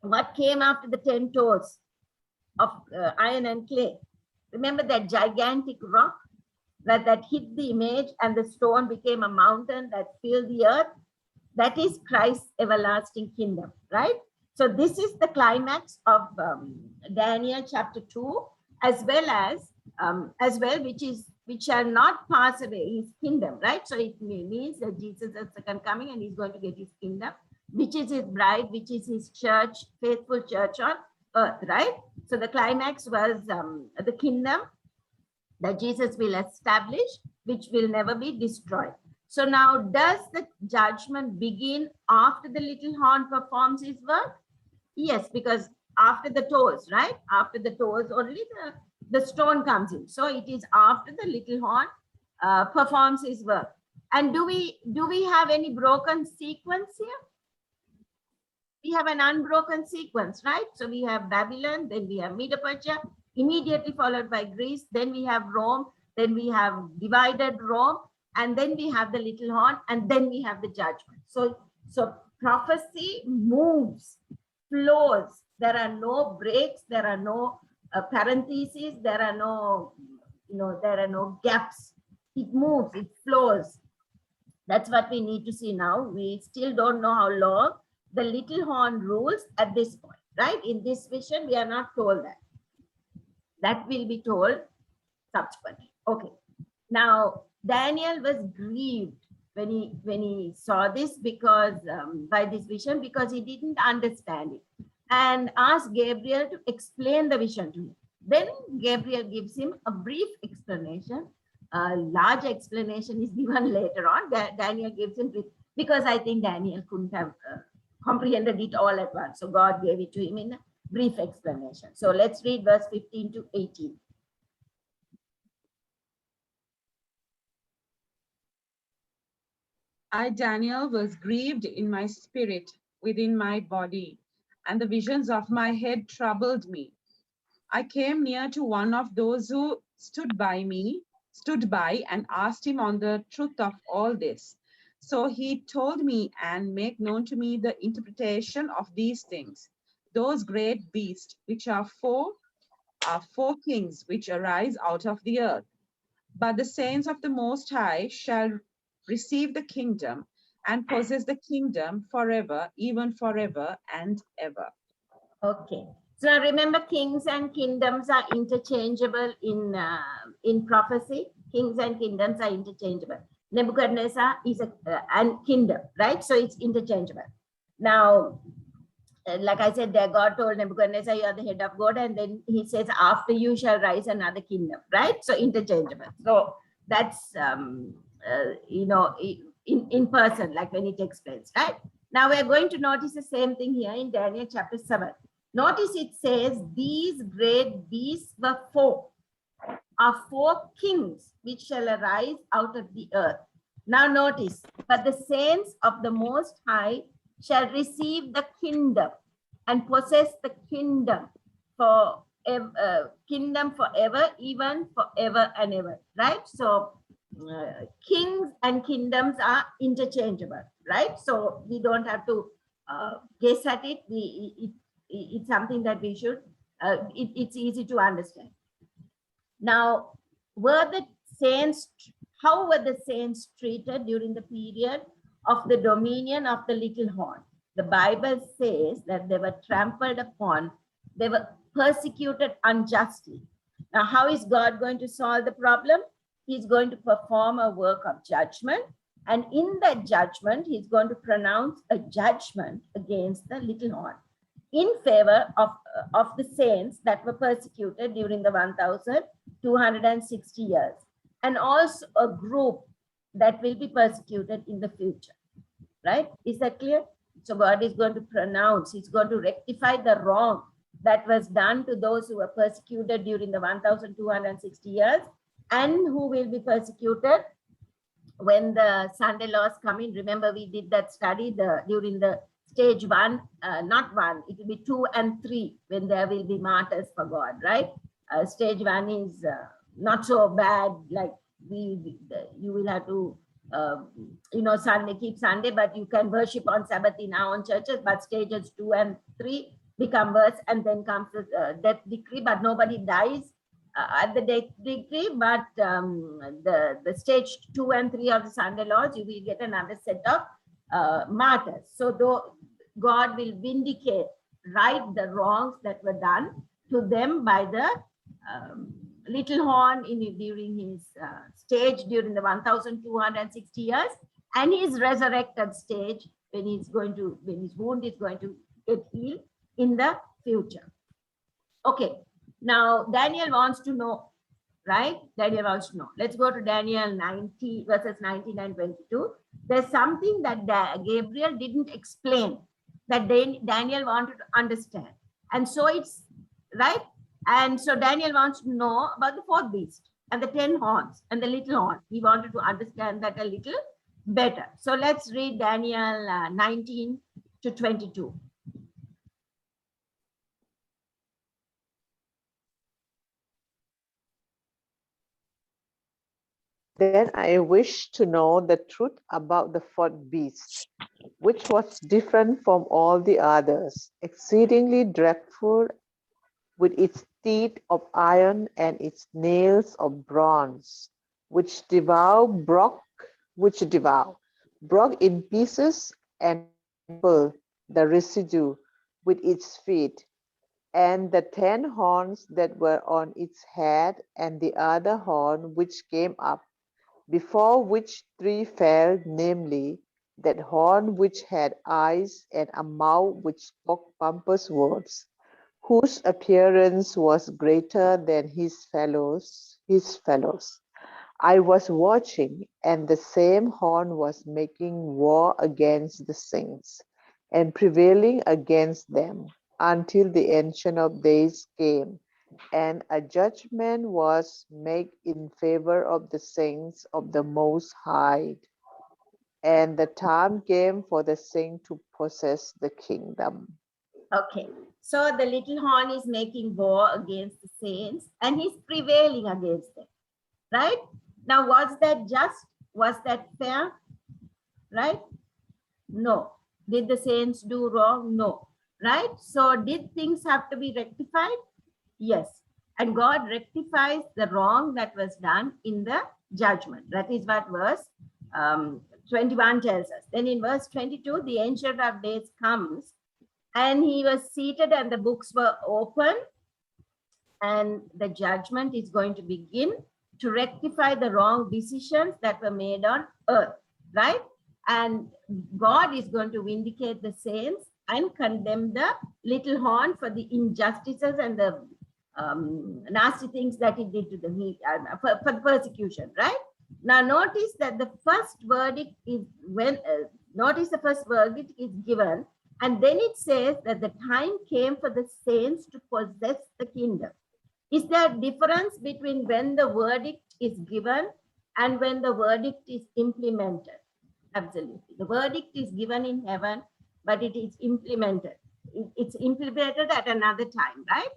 what came after the 10 toes of iron and clay? Remember that gigantic rock that hit the image, and the stone became a mountain that filled the earth? That is Christ's everlasting kingdom, right? So this is the climax of Daniel chapter 2, as well, which shall not pass away, his kingdom, right? So it means that Jesus is second coming, and he's going to get his kingdom, which is his bride, which is his church, faithful church on earth, right? So the climax was the kingdom that Jesus will establish, which will never be destroyed. So now, does the judgment begin after the little horn performs his work? Yes, because after the toes, right? After the toes, only the stone comes in. So it is after the little horn performs his work. And do we have any broken sequence here? We have an unbroken sequence, right? So we have Babylon, then we have Medo-Persia, immediately followed by Greece, then we have Rome, then we have divided Rome, and then we have the little horn, and then we have the judgment. So prophecy moves, flows. There are no breaks, there are no parentheses, there are no gaps. It moves, it flows. That's what we need to see now. We still don't know how long the little horn rules at this point, right? In this vision, we are not told that. That will be told subsequently. Okay. Now, Daniel was grieved when he saw this, because by this vision, because he didn't understand it, and asked Gabriel to explain the vision to him. Then Gabriel gives him a brief explanation. A large explanation is given later on. Daniel gives him brief, because I think Daniel couldn't have comprehended it all at once. So God gave it to him in a brief explanation. So let's read verse 15 to 18. I, Daniel, was grieved in my spirit within my body, and the visions of my head troubled me. I came near to one of those who stood by and asked him on the truth of all this. So he told me and made known to me the interpretation of these things. Those great beasts, which are four kings which arise out of the earth. But the saints of the Most High shall receive the kingdom and possess the kingdom forever, even forever and ever. Okay. So now remember, kings and kingdoms are interchangeable in prophecy. Kings and kingdoms are interchangeable. Nebuchadnezzar is a kingdom, right? So it's interchangeable. Now, like I said, there God told Nebuchadnezzar, you are the head of God, and then he says, after you shall rise another kingdom, right? So interchangeable. So that's in person, like when it takes place, right? Now we're going to notice the same thing here in Daniel chapter 7. Notice it says, these great beasts were four kings which shall arise out of the earth. Now notice, but the saints of the Most High shall receive the kingdom and possess the kingdom forever, even forever and ever, right? So kings and kingdoms are interchangeable, right? So we don't have to guess at it. It's something that we should, it's easy to understand. Now, how were the saints treated during the period of the dominion of the little horn? The Bible says that they were trampled upon, they were persecuted unjustly. Now, how is God going to solve the problem? He's going to perform a work of judgment. And in that judgment, he's going to pronounce a judgment against the little horn in favor of the saints that were persecuted during the 1260 years, and also a group that will be persecuted in the future, right? Is that clear? So God is going to pronounce, he's going to rectify the wrong that was done to those who were persecuted during the 1260 years, and who will be persecuted when the Sunday laws come in. Remember, we did that study during the stage 1, not 1, it will be 2 and 3, when there will be martyrs for God, right? Stage 1 is not so bad, like you will have to, keep Sunday, but you can worship on Sabbath in our own churches. But stages 2 and 3 become worse, and then comes the death decree, but nobody dies at the death decree. But the stage 2 and 3 of the Sunday laws, you will get another set of martyrs. So though God will vindicate, right the wrongs that were done to them by the little horn during his stage during the 1260 years, and his resurrected stage when his wound is going to get healed in the future. Okay, now Daniel wants to know, right? Daniel wants to know. Let's go to Daniel 90 verses 19 and 22. There's something that Gabriel didn't explain that Daniel wanted to understand. And so it's, right? And so Daniel wants to know about the fourth beast and the 10 horns and the little horn. He wanted to understand that a little better. So let's read Daniel 19 to 22. Then I wished to know the truth about the fourth beast, which was different from all the others, exceedingly dreadful, with its teeth of iron and its nails of bronze, which broke in pieces and pulled the residue with its feet, and the 10 horns that were on its head, and the other horn which came up, before which 3 fell, namely, that horn which had eyes and a mouth which spoke pompous words, whose appearance was greater than his fellows. I was watching, and the same horn was making war against the saints, and prevailing against them, until the Ancient of Days came, and a judgment was made in favor of the saints of the Most High. And the time came for the saints to possess the kingdom. Okay, so the little horn is making war against the saints, and he's prevailing against them, right? Now, was that just? Was that fair? Right? No. Did the saints do wrong? No. Right? So did things have to be rectified? Yes. And God rectifies the wrong that was done in the judgment. That is what verse 21 tells us. Then in verse 22, the Ancient of Days comes, and he was seated and the books were open, and the judgment is going to begin to rectify the wrong decisions that were made on earth, right? And God is going to vindicate the saints and condemn the little horn for the injustices and the nasty things that he did to them, for the persecution, right? Now notice that the first verdict is notice the first verdict is given, and then it says that the time came for the saints to possess the kingdom. Is there a difference between when the verdict is given and when the verdict is implemented? Absolutely. The verdict is given in heaven, but it is implemented. It's implemented at another time, right?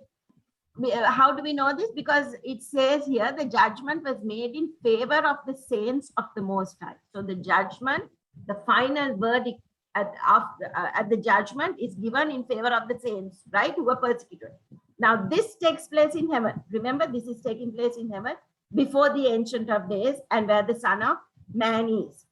How do we know this? Because it says here the judgment was made in favor of the saints of the Most High. So the judgment, the final verdict at the judgment is given in favor of the saints, right, who were persecuted. Now this takes place in heaven. Remember, this is taking place in heaven before the Ancient of Days and where the Son of Man is.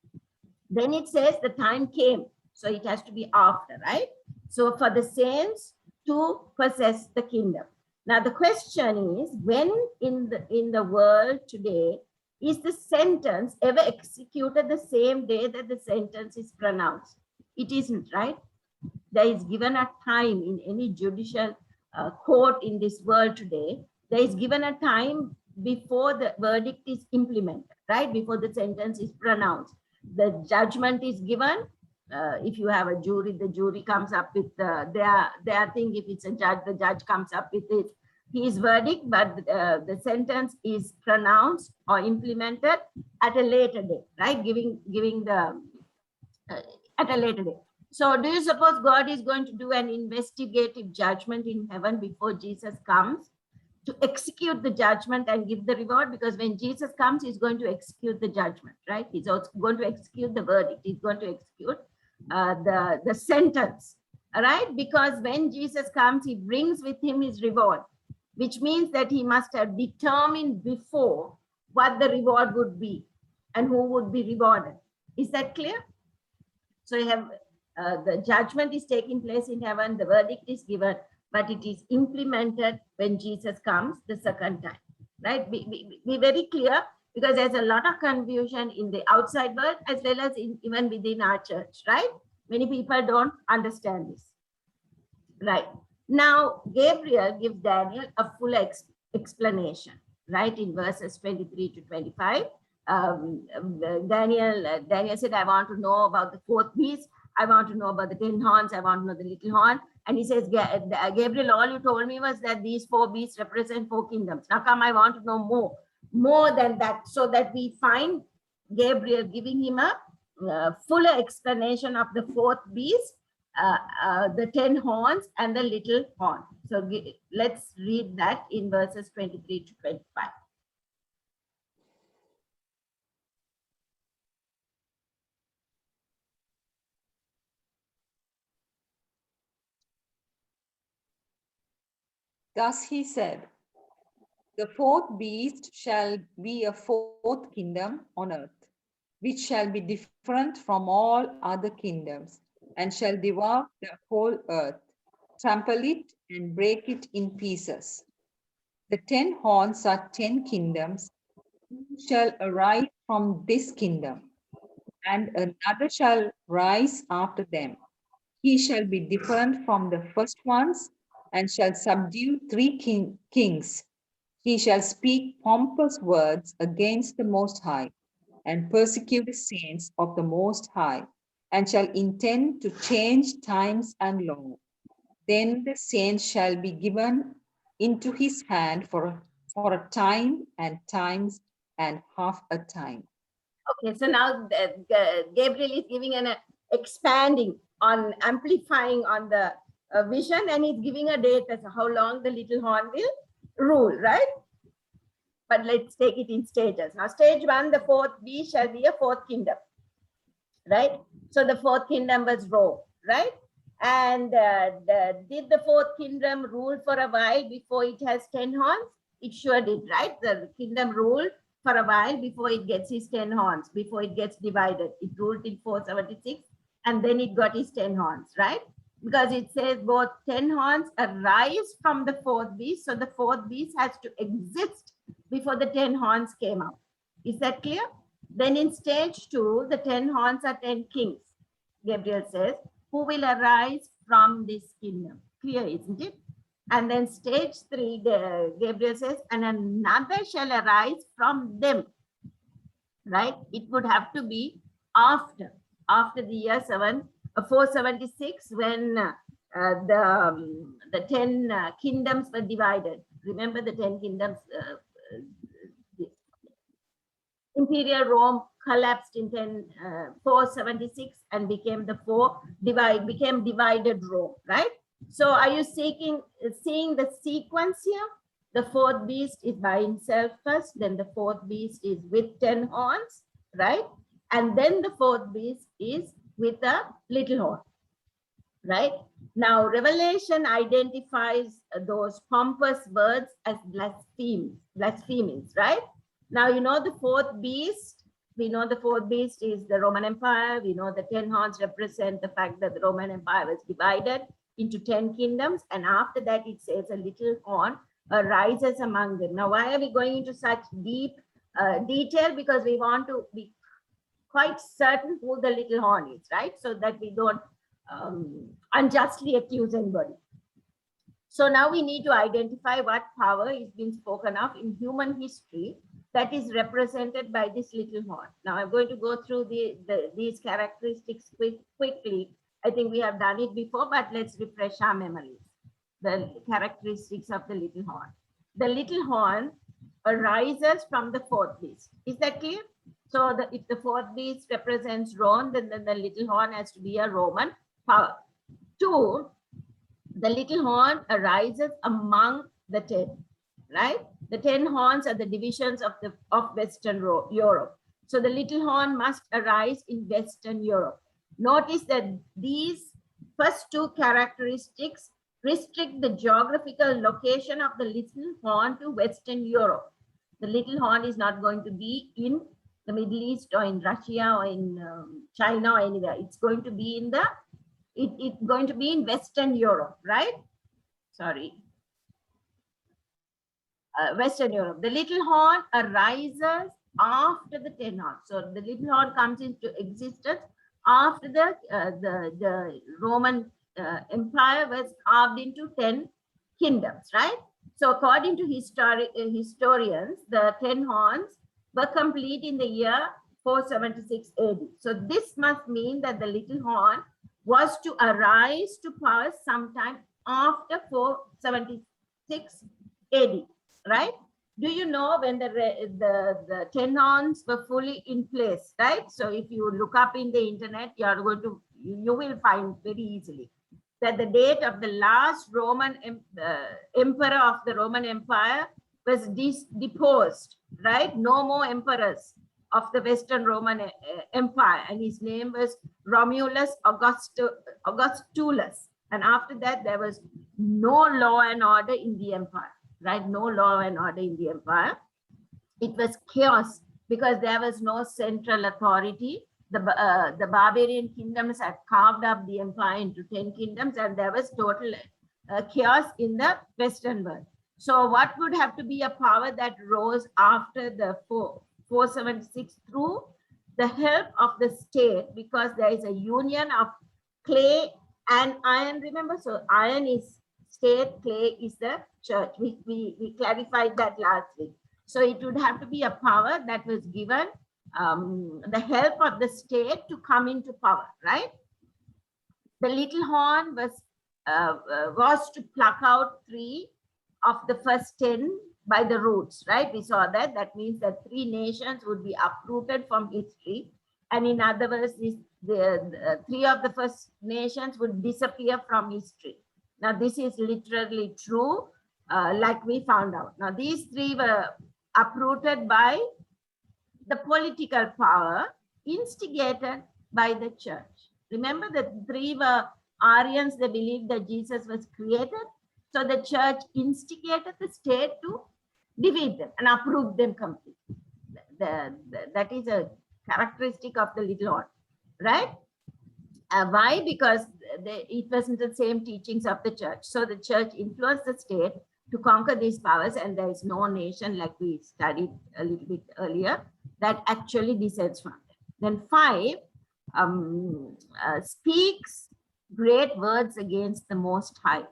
Then it says the time came. So it has to be after, right? So for the saints to possess the kingdom. Now the question is, when in the world today is the sentence ever executed the same day that the sentence is pronounced? It isn't, right? There is given a time in any judicial court in this world today. There is given a time before the verdict is implemented, right? Before the sentence is pronounced. The judgment is given. If you have a jury, the jury comes up with their thing. If it's a judge, the judge comes up with his verdict, but the sentence is pronounced or implemented at a later date, right? Giving the at a later date. So do you suppose God is going to do an investigative judgment in heaven before Jesus comes to execute the judgment and give the reward? Because when Jesus comes, he's going to execute the judgment, right? He's also going to execute the verdict. He's going to execute the sentence, all right? Because when Jesus comes, he brings with him his reward, which means that he must have determined before what the reward would be and who would be rewarded. Is that clear? So you have the judgment is taking place in heaven, the verdict is given, but it is implemented when Jesus comes the second time, right? Be very clear, because there's a lot of confusion in the outside world as well as even within our church, right? Many people don't understand this, right? Now, Gabriel gives Daniel a full explanation, right? In verses 23 to 25. Daniel said, I want to know about the fourth beast. I want to know about the 10 horns. I want to know the little horn. And he says, Gabriel, all you told me was that these 4 beasts represent 4 kingdoms. Now come, I want to know more than that, so that we find Gabriel giving him a fuller explanation of the 4th beast, the 10 horns and the little horn. So let's read that in verses 23 to 25. Thus he said, the 4th beast shall be a 4th kingdom on earth, which shall be different from all other kingdoms, and shall devour the whole earth, trample it, and break it in pieces. The 10 horns are 10 kingdoms, which shall arise from this kingdom, and another shall rise after them. He shall be different from the first ones, and shall subdue 3 kings. He shall speak pompous words against the Most High, and persecute the saints of the Most High, and shall intend to change times and law. Then the saints shall be given into his hand for a time and times and half a time. Okay, so now Gabriel is giving an expanding on, amplifying on the vision, and he's giving a date as to how long the little horn will rule, right? But let's take it in stages. Now, stage 1, the 4th beast shall be a 4th kingdom, right? So the 4th kingdom was Rome, right? And did the 4th kingdom rule for a while before it has 10 horns? It sure did, right? The kingdom ruled for a while before it gets his 10 horns, before it gets divided. It ruled in 476, and then it got his 10 horns, right? Because it says both 10 horns arise from the 4th beast. So the 4th beast has to exist before the 10 horns came out. Is that clear? Then in stage 2, the 10 horns are 10 kings. Gabriel says, who will arise from this kingdom. Clear, isn't it? And then stage 3, Gabriel says, and another shall arise from them. Right? It would have to be after the year 476, when the 10 kingdoms were divided. Remember the 10 kingdoms? Imperial Rome collapsed in 476 and became became divided Rome, right? So are you seeing the sequence here? The fourth beast is by himself first, then the fourth beast is with 10 horns, right? And then the fourth beast is with a little horn, right? Now, Revelation identifies those pompous words as blasphemings, right? Now, you know the fourth beast. We know the fourth beast is the Roman Empire. We know the 10 horns represent the fact that the Roman Empire was divided into 10 kingdoms. And after that, it says a little horn arises among them. Now, why are we going into such deep detail? Because we want to be quite certain who the little horn is, right? So that we don't unjustly accuse anybody. So now we need to identify what power is being spoken of in human history that is represented by this little horn. Now I'm going to go through these characteristics quickly. I think we have done it before, but let's refresh our memories. The characteristics of the little horn. The little horn arises from the fourth beast. Is that clear? So if the fourth beast represents Rome, then the little horn has to be a Roman power. 2, the little horn arises among the 10, right? The 10 horns are the divisions of Western Europe. So the little horn must arise in Western Europe. Notice that these first 2 characteristics restrict the geographical location of the little horn to Western Europe. The little horn is not going to be in the Middle East or in Russia or in China or anywhere. It's going to be in it's going to be in Western Europe, right? Sorry. Western Europe. The little horn arises after the 10 horns. So the little horn comes into existence after the Roman Empire was carved into 10 kingdoms, right? So according to historians, the 10 horns were complete in the year 476 AD. So this must mean that the little horn was to arise to power sometime after 476 AD, right? Do you know when the 10 horns were fully in place, right? So if you look up in the internet, you will find very easily that the date of the last Roman emperor of the Roman Empire was deposed, right? No more emperors of the Western Roman Empire, and his name was Romulus Augustulus. And after that, there was no law and order in the empire, right? No law and order in the empire. It was chaos because there was no central authority. The barbarian kingdoms had carved up the empire into 10 kingdoms, and there was total chaos in the Western world. So what would have to be a power that rose after the 476 through the help of the state, because there is a union of clay and iron, remember? So iron is state, clay is the church. We clarified that last week. So it would have to be a power that was given the help of the state to come into power, right? The little horn was to pluck out 3 of the first 10 by the roots, right? We saw that. That means that 3 nations would be uprooted from history. And in other words, the 3 of the first nations would disappear from history. Now, this is literally true, like we found out. Now, these 3 were uprooted by the political power instigated by the church. Remember, the 3 were Aryans. They believed that Jesus was created. So the church instigated the state to defeat them and uproot them completely. That is a characteristic of the little horn, right? Why? Because it wasn't the same teachings of the church. So the church influenced the state to conquer these powers, and there is no nation, like we studied a little bit earlier, that actually descends from them. Then 5 speaks great words against the Most High.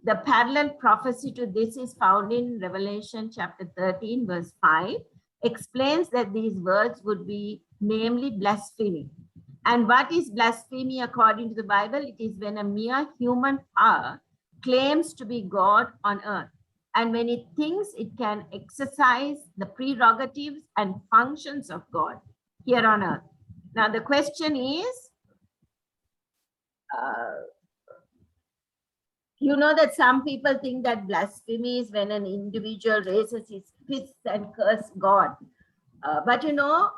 The parallel prophecy to this is found in Revelation chapter 13, verse 5, explains that these words would be namely blasphemy. And what is blasphemy according to the Bible? It is when a mere human power claims to be God on earth. And when it thinks it can exercise the prerogatives and functions of God here on earth. Now, the question is, you know that some people think that blasphemy is when an individual raises his fists and curses God. But you know,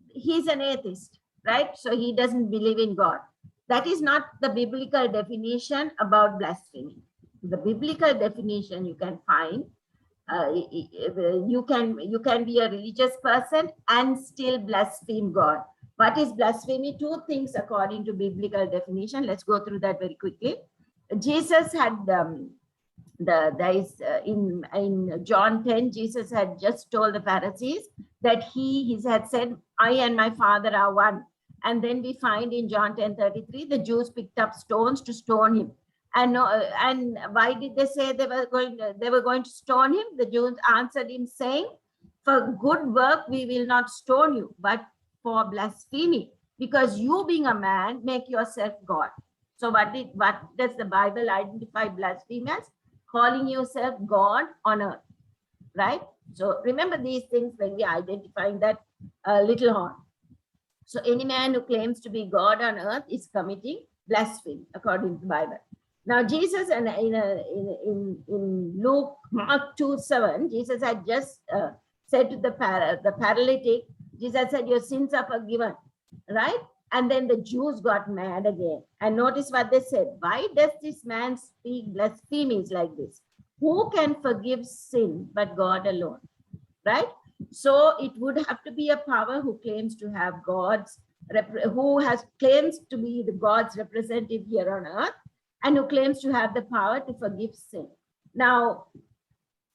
he's an atheist, right? So he doesn't believe in God. That is not the biblical definition about blasphemy. The biblical definition you can find, you can be a religious person and still blaspheme God. What is blasphemy? Two things according to biblical definition. Let's go through that very quickly. Jesus had in John 10, Jesus had just told the Pharisees that he had said, I and my Father are one. And then we find in John 10:33, the Jews picked up stones to stone him. And why did they say they were going to stone him? The Jews answered him saying, for good work we will not stone you, but for blasphemy, because you being a man make yourself God. So what does the Bible identify blasphemy as? Calling yourself God on earth, right? So remember these things when we are identifying that little horn. So any man who claims to be God on earth is committing blasphemy according to the Bible. Now Jesus, and in Luke, Mark 2:7, Jesus had just said to the paralytic, Jesus said, your sins are forgiven, right? And then the Jews got mad again. And notice what they said. Why does this man speak blasphemies like this? Who can forgive sin but God alone, right? So it would have to be a power who claims to have claims to be the God's representative here on earth, and who claims to have the power to forgive sin. Now,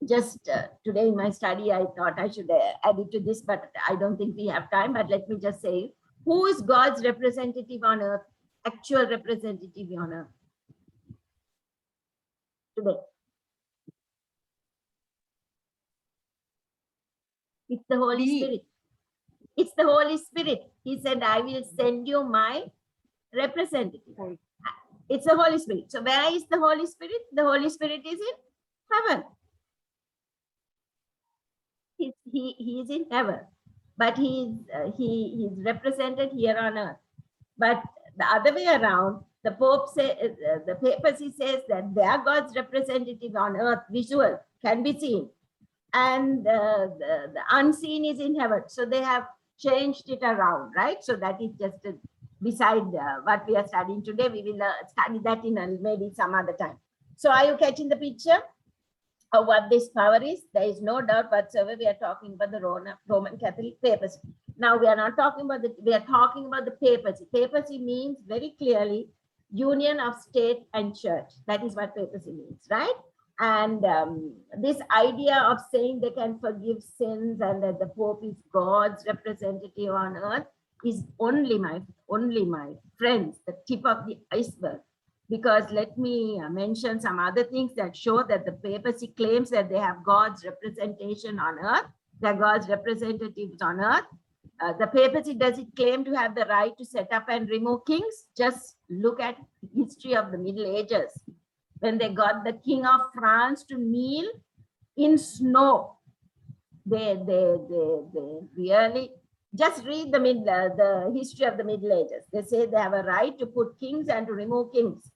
just today in my study, I thought I should add it to this, but I don't think we have time. But let me just say, who is God's representative on earth, actual representative on earth today? It's the Holy Spirit. It's the Holy Spirit. He said, I will send you my representative. It's the Holy Spirit. So where is the Holy Spirit? The Holy Spirit is in heaven. He is in heaven, but he is represented here on earth. But the other way around, the Pope says, the papacy says that they are God's representative on earth, visual, can be seen. And the unseen is in heaven. So they have changed it around, right? So that is just beside what we are studying today. We will study that in maybe some other time. So are you catching the picture of what this power is? There is no doubt whatsoever we are talking about the Roman Catholic papacy. Now we are not talking about we are talking about the papacy. Papacy means very clearly union of state and church. That is what papacy means, right? And this idea of saying they can forgive sins and that the Pope is God's representative on earth is only my friends, the tip of the iceberg. Because let me mention some other things that show that the papacy claims that they have God's representation on earth. They're God's representatives on earth. The papacy, does it claim to have the right to set up and remove kings? Just look at the history of the Middle Ages. When they got the King of France to kneel in snow, they really, just read the history of the Middle Ages. They say they have a right to put kings and to remove kings.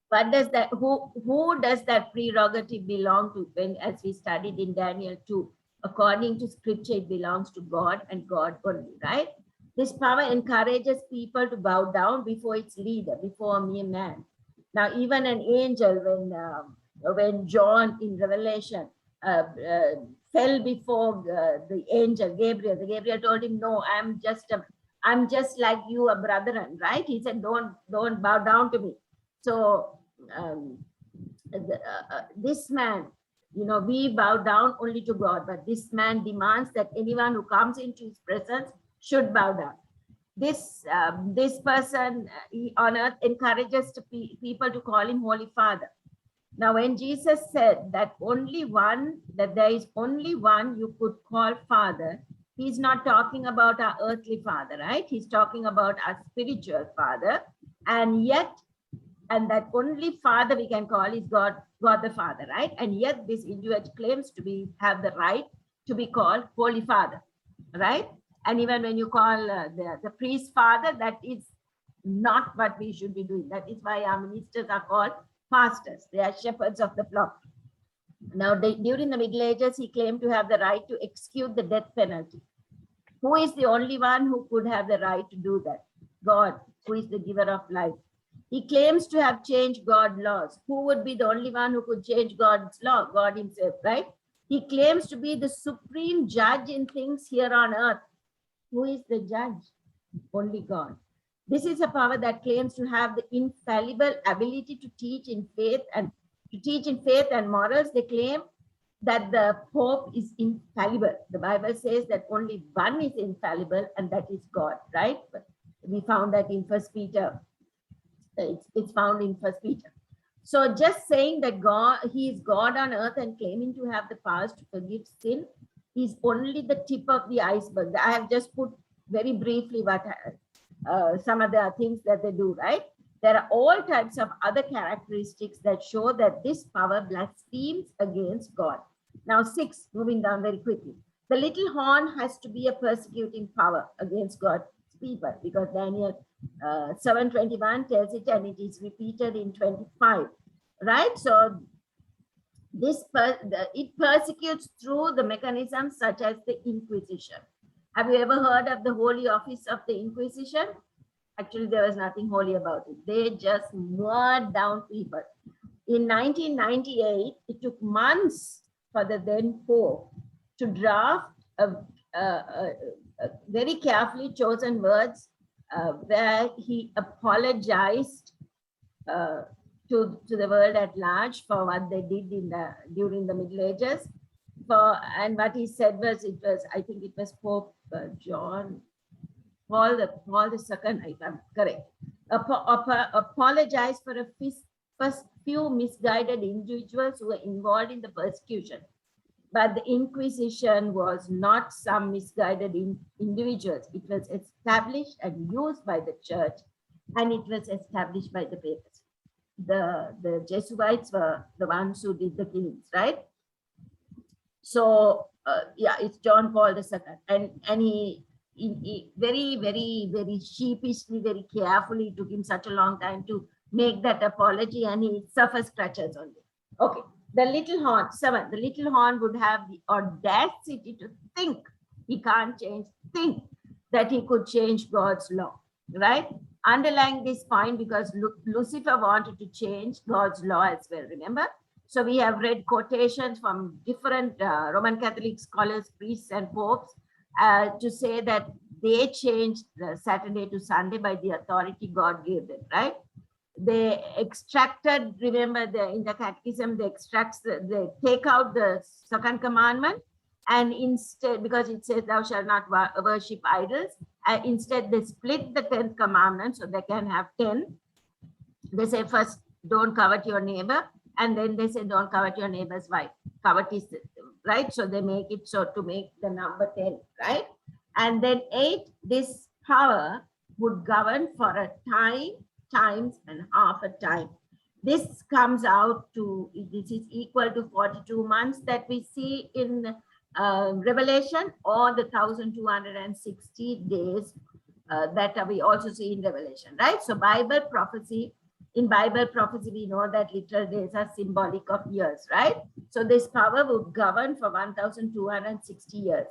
What does that, who does that prerogative belong to? When, as we studied in Daniel 2, according to scripture, it belongs to God and God only, right? This power encourages people to bow down before its leader, before a mere man. Now, even an angel, when John in Revelation fell before the angel Gabriel, the Gabriel told him, "No, I'm just like you, a brethren," right? He said, "Don't bow down to me." So this man, we bow down only to God, but this man demands that anyone who comes into his presence should bow down. this person on earth encourages people to call him Holy Father. Now, when Jesus said that there is only one you could call Father, he's not talking about our earthly father, right? He's talking about our spiritual father. And that only father we can call is God the Father, right? And yet this individual claims to have the right to be called Holy Father, right? And even when you call the priest father, that is not what we should be doing. That is why our ministers are called pastors. They are shepherds of the flock. Now, during the Middle Ages, he claimed to have the right to execute the death penalty. Who is the only one who could have the right to do that? God, who is the giver of life. He claims to have changed God's laws. Who would be the only one who could change God's law? God himself, right? He claims to be the supreme judge in things here on earth. Who is the judge? Only God. This is a power that claims to have the infallible ability to teach in faith and morals. They claim that the Pope is infallible. The Bible says that only one is infallible, and that is God, right? But we found that in First Peter. It's found in First Peter. So just saying that he is God on earth and claiming to have the powers to forgive sin is only the tip of the iceberg. I have just put very briefly what some of the things that they do, right? There are all types of other characteristics that show that this power blasphemes against God. Now 6, moving down very quickly. The little horn has to be a persecuting power against God's people, because Daniel 7:21 tells it, and it is repeated in 25, right? So it persecutes through the mechanisms such as the Inquisition. Have you ever heard of the Holy Office of the Inquisition? Actually, there was nothing holy about it. They just mowed down people. In 1998, it took months for the then Pope to draft a very carefully chosen words where he apologized to the world at large for what they did during the Middle Ages. And what he said was, I think it was Pope Paul II, if I'm correct, apologize for a first few misguided individuals who were involved in the persecution. But the Inquisition was not some misguided individuals. It was established and used by the church, and it was established by the papers. The Jesuits were the ones who did the killings, right? So yeah, it's John Paul II, and he very, very, very sheepishly, very carefully, it took him such a long time to make that apology, and he suffers scratches only. Okay. The little horn, 7, the little horn would have the audacity to think that he could change God's law, right? Underlying this point, because Lucifer wanted to change God's law as well, remember? So we have read quotations from different Roman Catholic scholars, priests, and popes to say that they changed the Saturday to Sunday by the authority God gave them, right? They extracted, remember in the catechism, they take out the second commandment, and instead, because it says thou shalt not worship idols, instead they split the 10th commandment so they can have 10. They say first, don't covet your neighbor, and then they say don't covet your neighbor's wife. Covet is, right? So they make it so to make the number 10, right? And then 8, this power would govern for a times and half a time. This comes out to, this is equal to 42 months that we see in Revelation, or the 1260 days that we also see in Revelation, right? So in Bible prophecy, we know that literal days are symbolic of years, right? So this power would govern for 1260 years.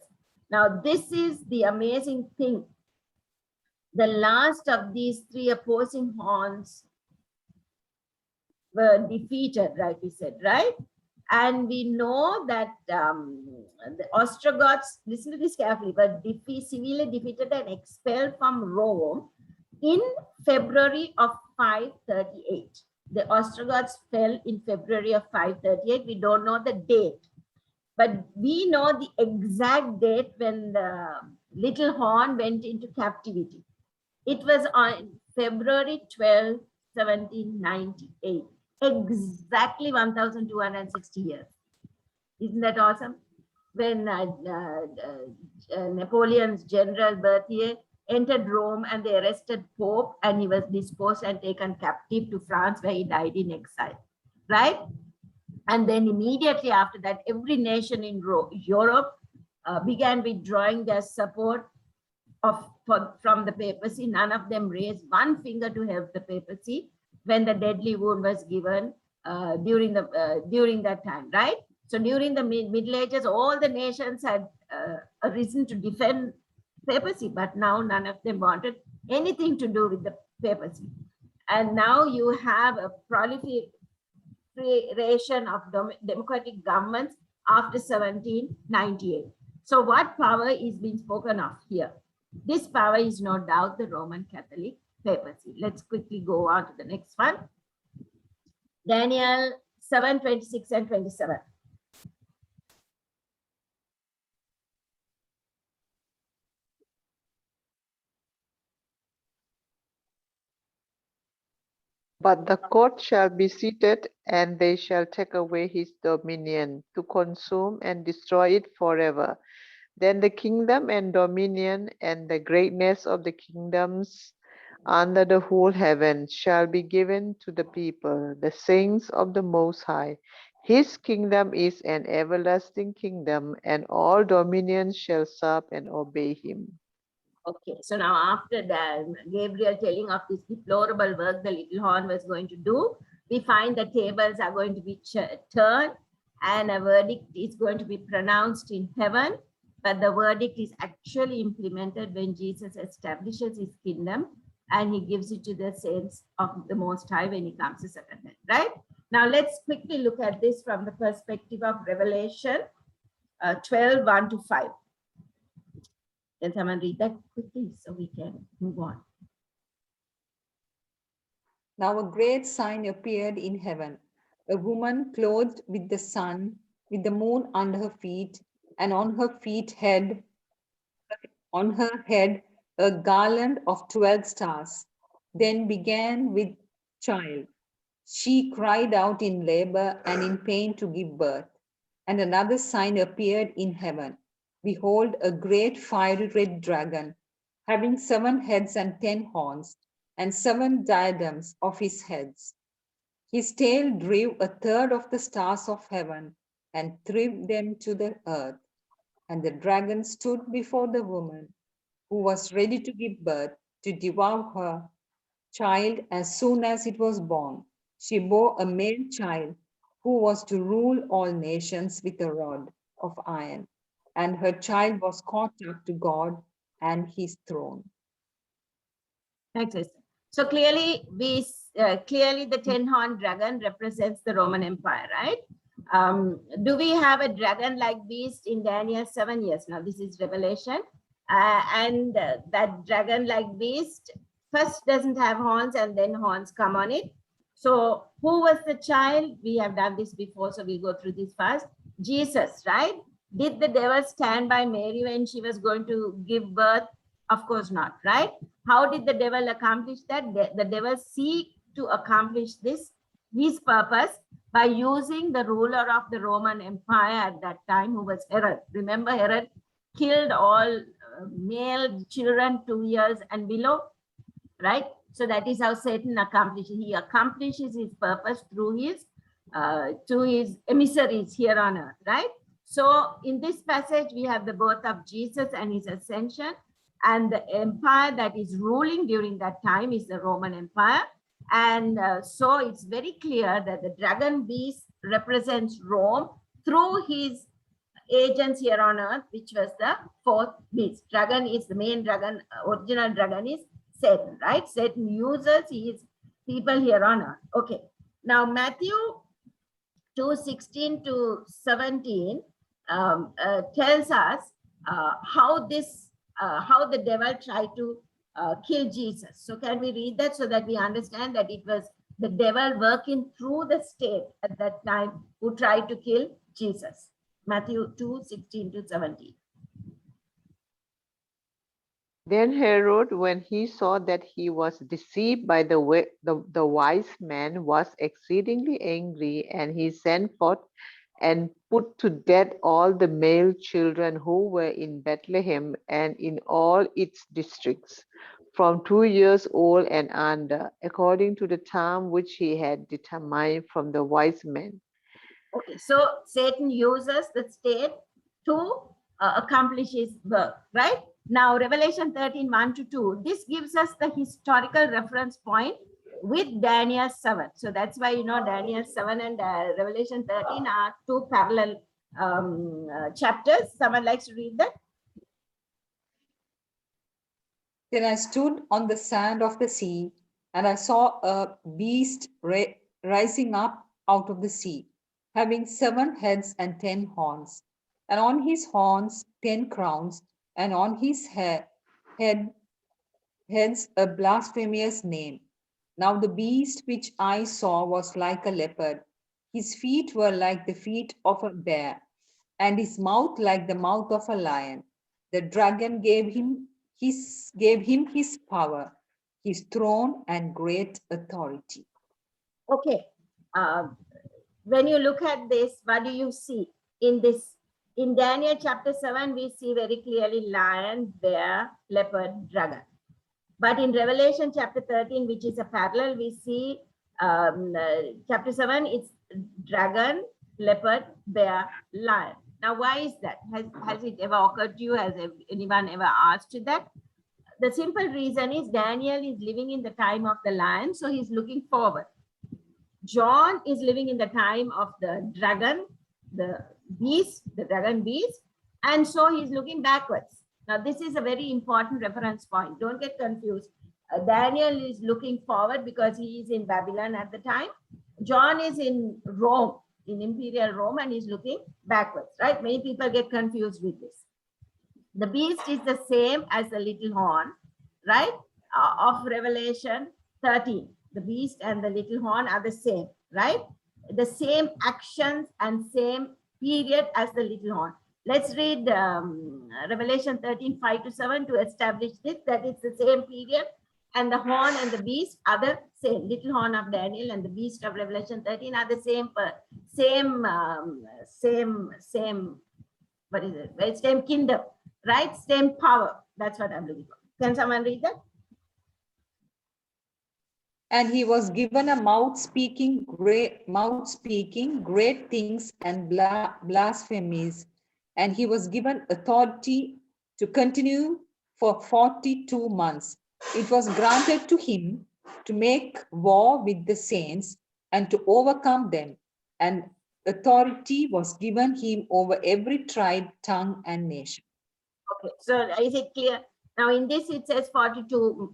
Now, this is the amazing thing. The last of these 3 opposing horns were defeated, like we said, right? And we know that the Ostrogoths, listen to this carefully, were severely defeated and expelled from Rome in February of 538. The Ostrogoths fell in February of 538. We don't know the date, but we know the exact date when the little horn went into captivity. It was on February 12, 1798, exactly 1,260 years. Isn't that awesome? When Napoleon's general Berthier entered Rome and they arrested Pope, and he was disposed and taken captive to France, where he died in exile, right? And then immediately after that, every nation in Europe began withdrawing their support from the papacy. None of them raised one finger to help the papacy when the deadly wound was given during that time, right? So during the Middle Ages, all the nations had arisen to defend papacy, but now none of them wanted anything to do with the papacy. And now you have a proliferation of democratic governments after 1798. So what power is being spoken of here? This power is no doubt the Roman Catholic papacy. Let's quickly go on to the next one. Daniel 7, 26 and 27. But the court shall be seated, and they shall take away his dominion, to consume and destroy it forever. Then the kingdom and dominion and the greatness of the kingdoms under the whole heaven shall be given to the people, the saints of the Most High. His kingdom is an everlasting kingdom, and all dominions shall serve and obey him. Okay, so now after that, Gabriel telling of this deplorable work the little horn was going to do, we find the tables are going to be turned and a verdict is going to be pronounced in heaven. But the verdict is actually implemented when Jesus establishes his kingdom and he gives it to the saints of the Most High when he comes to second hand, right? Now let's quickly look at this from the perspective of Revelation 12, 1 to 5. Can someone read that quickly so we can move on? Now a great sign appeared in heaven, a woman clothed with the sun, with the moon under her feet, and on her head a garland of 12 stars. Then began with child. She cried out in labor and in pain to give birth. And another sign appeared in heaven. Behold, a great fiery red dragon, having 7 heads and 10 horns, and 7 diadems of his heads. His tail drew a third of the stars of heaven and threw them to the earth. And the dragon stood before the woman, who was ready to give birth, to devour her child as soon as it was born. She bore a male child, who was to rule all nations with a rod of iron. And her child was caught up to God and his throne. Next. So clearly, clearly the 10-horned dragon represents the Roman Empire, right? Do we have a dragon-like beast in Daniel 7? Yes. Now this is Revelation, and that dragon-like beast first doesn't have horns, and then horns come on it. So who was the child? We have done this before, so we'll go through this fast. Jesus, right? Did the devil stand by Mary when she was going to give birth? Of course not, right? How did the devil accomplish that? The devil seek to accomplish this, his purpose, by using the ruler of the Roman Empire at that time, who was Herod. Remember, Herod killed all male children 2 years and below, right? So that is how Satan accomplishes. He accomplishes his purpose through his to his emissaries here on earth, right? So in this passage, we have the birth of Jesus and his ascension, and the empire that is ruling during that time is the Roman Empire. And so it's very clear that the dragon beast represents Rome through his agents here on earth, which was the 4th beast. Dragon is the main dragon, original dragon is Satan, right? Satan uses his people here on earth. Okay. Now Matthew 2:16 to 17 tells us how the devil tried to kill Jesus. So can we read that so that we understand that it was the devil working through the state at that time who tried to kill Jesus? Matthew 2:16 to 17. Then Herod, when he saw that he was deceived by the wise man, was exceedingly angry, and he sent forth and put to death all the male children who were in Bethlehem and in all its districts, from 2 years old and under, according to the time which he had determined from the wise men. Okay, so Satan uses the state to accomplish his work, right? Now, Revelation 13, 1 to 2, this gives us the historical reference point with Daniel 7. So that's why, you know, Daniel 7 and Revelation 13 are two parallel chapters. Someone likes to read that? Then I stood on the sand of the sea, and I saw a beast rising up out of the sea, having 7 heads and 10 horns, and on his horns 10 crowns, and on his heads a blasphemous name. Now the beast which I saw was like a leopard. His feet were like the feet of a bear, and his mouth like the mouth of a lion. The dragon gave him his power, his throne, and great authority. Okay. When you look at this, what do you see in this? In Daniel chapter 7, we see very clearly lion, bear, leopard, dragon. But in Revelation chapter 13, which is a parallel, we see chapter 7, it's dragon, leopard, bear, lion. Now, why is that? Has it ever occurred to you? Has anyone ever asked you that? The simple reason is Daniel is living in the time of the lion, so he's looking forward. John is living in the time of the dragon, the beast, the dragon beast, and so he's looking backwards. Now, this is a very important reference point. Don't get confused. Daniel is looking forward because he is in Babylon at the time. John is in Rome, in Imperial Rome, and he's looking backwards, right? Many people get confused with this. The beast is the same as the little horn, right? Of Revelation 13. The beast and the little horn are the same, right? The same actions and same period as the little horn. Let's read Revelation 13, 5 to 7 to establish this, that it's the same period, and the horn and the beast are the same. Little horn of Daniel and the beast of Revelation 13 are the same, what is it? Well, same kingdom, right? Same power. That's what I'm looking for. Can someone read that? And he was given a mouth speaking great things and blasphemies. And he was given authority to continue for 42 months. It was granted to him to make war with the saints and to overcome them. And authority was given him over every tribe, tongue, and nation. Okay, so is it clear? Now in this it says 42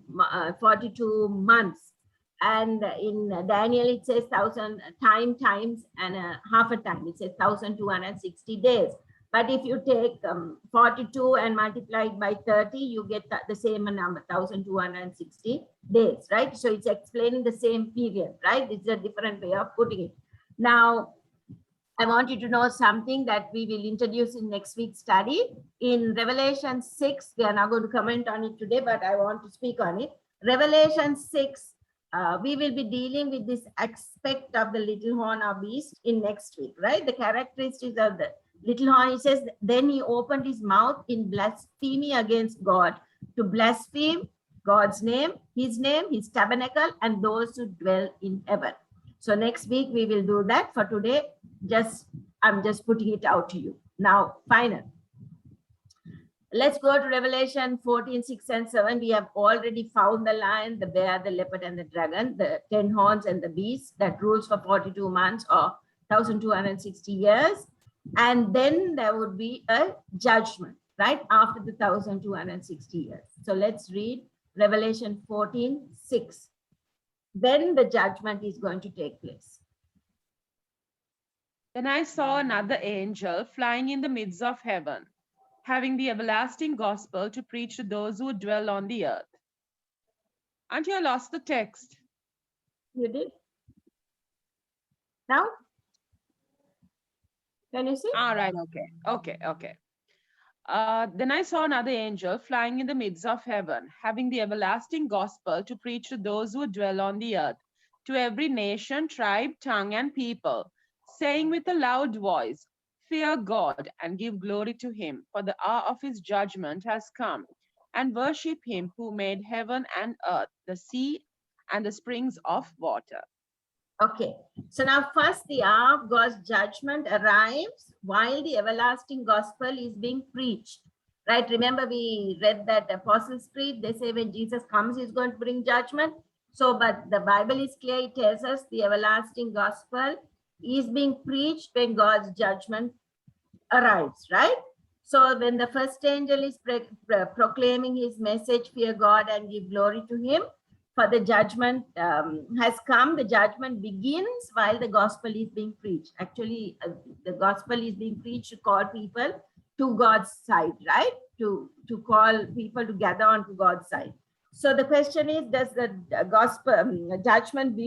months. And in Daniel, it says 1,000 times and half a time. It says 1,260 days. But if you take 42 and multiply it by 30, you get the same number, 1,260 days, right? So it's explaining the same period, right? It's a different way of putting it. Now, I want you to know something that we will introduce in next week's study. In Revelation 6, we are not going to comment on it today, but I want to speak on it. Revelation 6, we will be dealing with this aspect of the little horn or beast in next week, right? The characteristics of the little horn, he says, then he opened his mouth in blasphemy against God, to blaspheme God's name, his tabernacle, and those who dwell in heaven. So next week we will do that. For today, I'm just putting it out to you. Now, final. Let's go to Revelation 14, 6 and 7. We have already found the lion, the bear, the leopard, and the dragon, the 10 horns and the beast that rules for 42 months or 1,260 years. And then there would be a judgment, right? After the 1,260 years. So let's read Revelation 14, 6. Then the judgment is going to take place. Then I saw another angel flying in the midst of heaven, having the everlasting gospel to preach to those who dwell on the earth. Aren't you lost the text? You did? Now? Can you see? All right, okay. Then I saw another angel flying in the midst of heaven, having the everlasting gospel to preach to those who dwell on the earth, to every nation, tribe, tongue, and people, saying with a loud voice, Fear God and give glory to him, for the hour of his judgment has come, and worship him who made heaven and earth, the sea, and the springs of water. Okay, so now first the hour of God's judgment arrives while the everlasting gospel is being preached, right? Remember we read that Apostles' Creed, they say when Jesus comes, he's going to bring judgment. So, but the Bible is clear, it tells us the everlasting gospel is being preached when God's judgment arrives, right? So when the first angel is proclaiming his message, fear God and give glory to him, for the judgment has come, the judgment begins while the gospel is being preached. Actually, the gospel is being preached to call people to God's side, right? To call people to gather onto God's side. So the question is, does the gospel judgment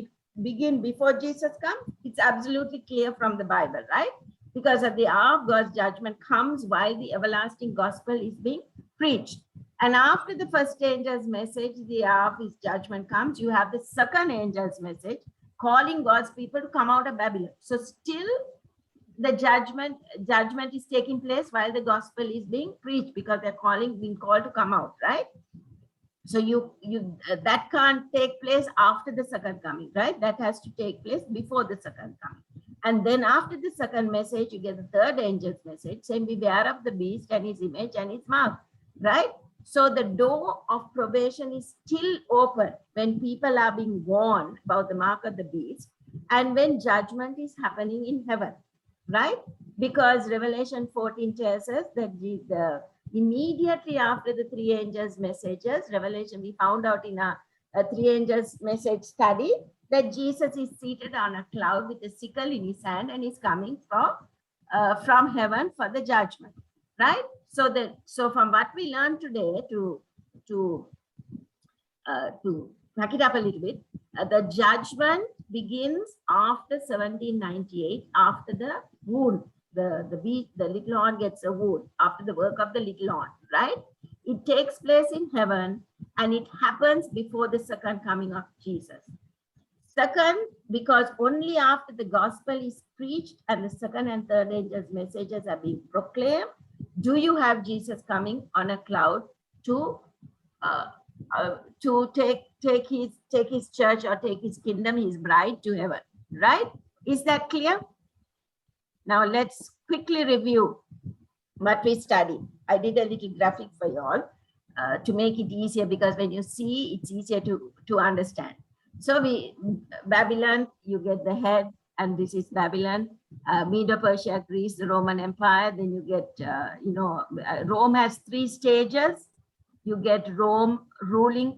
begin before Jesus comes? It's absolutely clear from the Bible, right? Because at the hour of God's judgment comes while the everlasting gospel is being preached. And after the first angel's message, the hour of his judgment comes, you have the second angel's message calling God's people to come out of Babylon. So still the judgment is taking place while the gospel is being preached, because they're being called to come out, right? So that can't take place after the second coming, right? That has to take place before the second coming. And then after the second message, you get the third angel's message saying, beware of the beast and his image and his mark, right? So the door of probation is still open when people are being warned about the mark of the beast and when judgment is happening in heaven, right? Because Revelation 14 tells us that immediately after the three angels' messages, Revelation, we found out in a three angels' message study that Jesus is seated on a cloud with a sickle in his hand and is coming from heaven for the judgment, right? So from what we learned today, to back it up a little bit, the judgment begins after 1798, after the wound. The little horn gets a wound after the work of the little horn, right? It takes place in heaven and it happens before the second coming of Jesus. Second, because only after the gospel is preached and the second and third angels' messages are being proclaimed, do you have Jesus coming on a cloud to take his church or take his kingdom, his bride to heaven, right? Is that clear? Now let's quickly review what we studied. I did a little graphic for you all to make it easier, because when you see, it's easier to understand. So Babylon, you get the head, and this is Babylon, Medo-Persia, Greece, the Roman Empire. Then you get, Rome has three stages. You get Rome ruling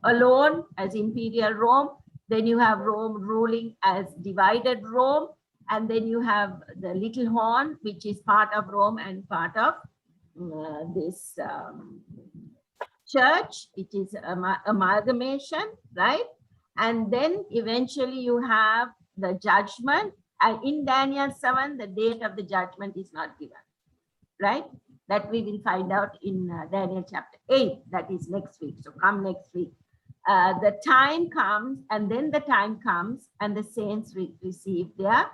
alone as imperial Rome. Then you have Rome ruling as divided Rome. And then you have the little horn, which is part of Rome and part of this church. It is amalgamation, right? And then eventually you have the judgment. And in Daniel 7, the date of the judgment is not given, right? That we will find out in Daniel chapter 8. That is next week. So come next week. The time comes, and then the time comes, and the saints will receive their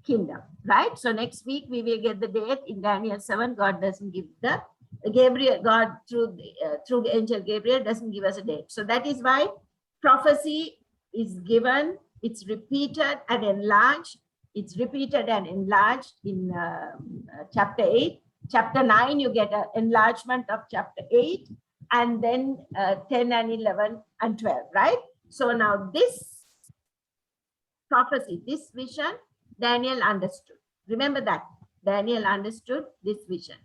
kingdom, right? So next week we will get the date in Daniel 7. God doesn't give God through the angel Gabriel doesn't give us a date. So that is why prophecy is given, it's repeated and enlarged. It's repeated and enlarged in chapter 8. Chapter 9, you get an enlargement of chapter 8, and then 10 and 11 and 12, right? So now this prophecy, this vision, Daniel understood. Remember that. Daniel understood this vision.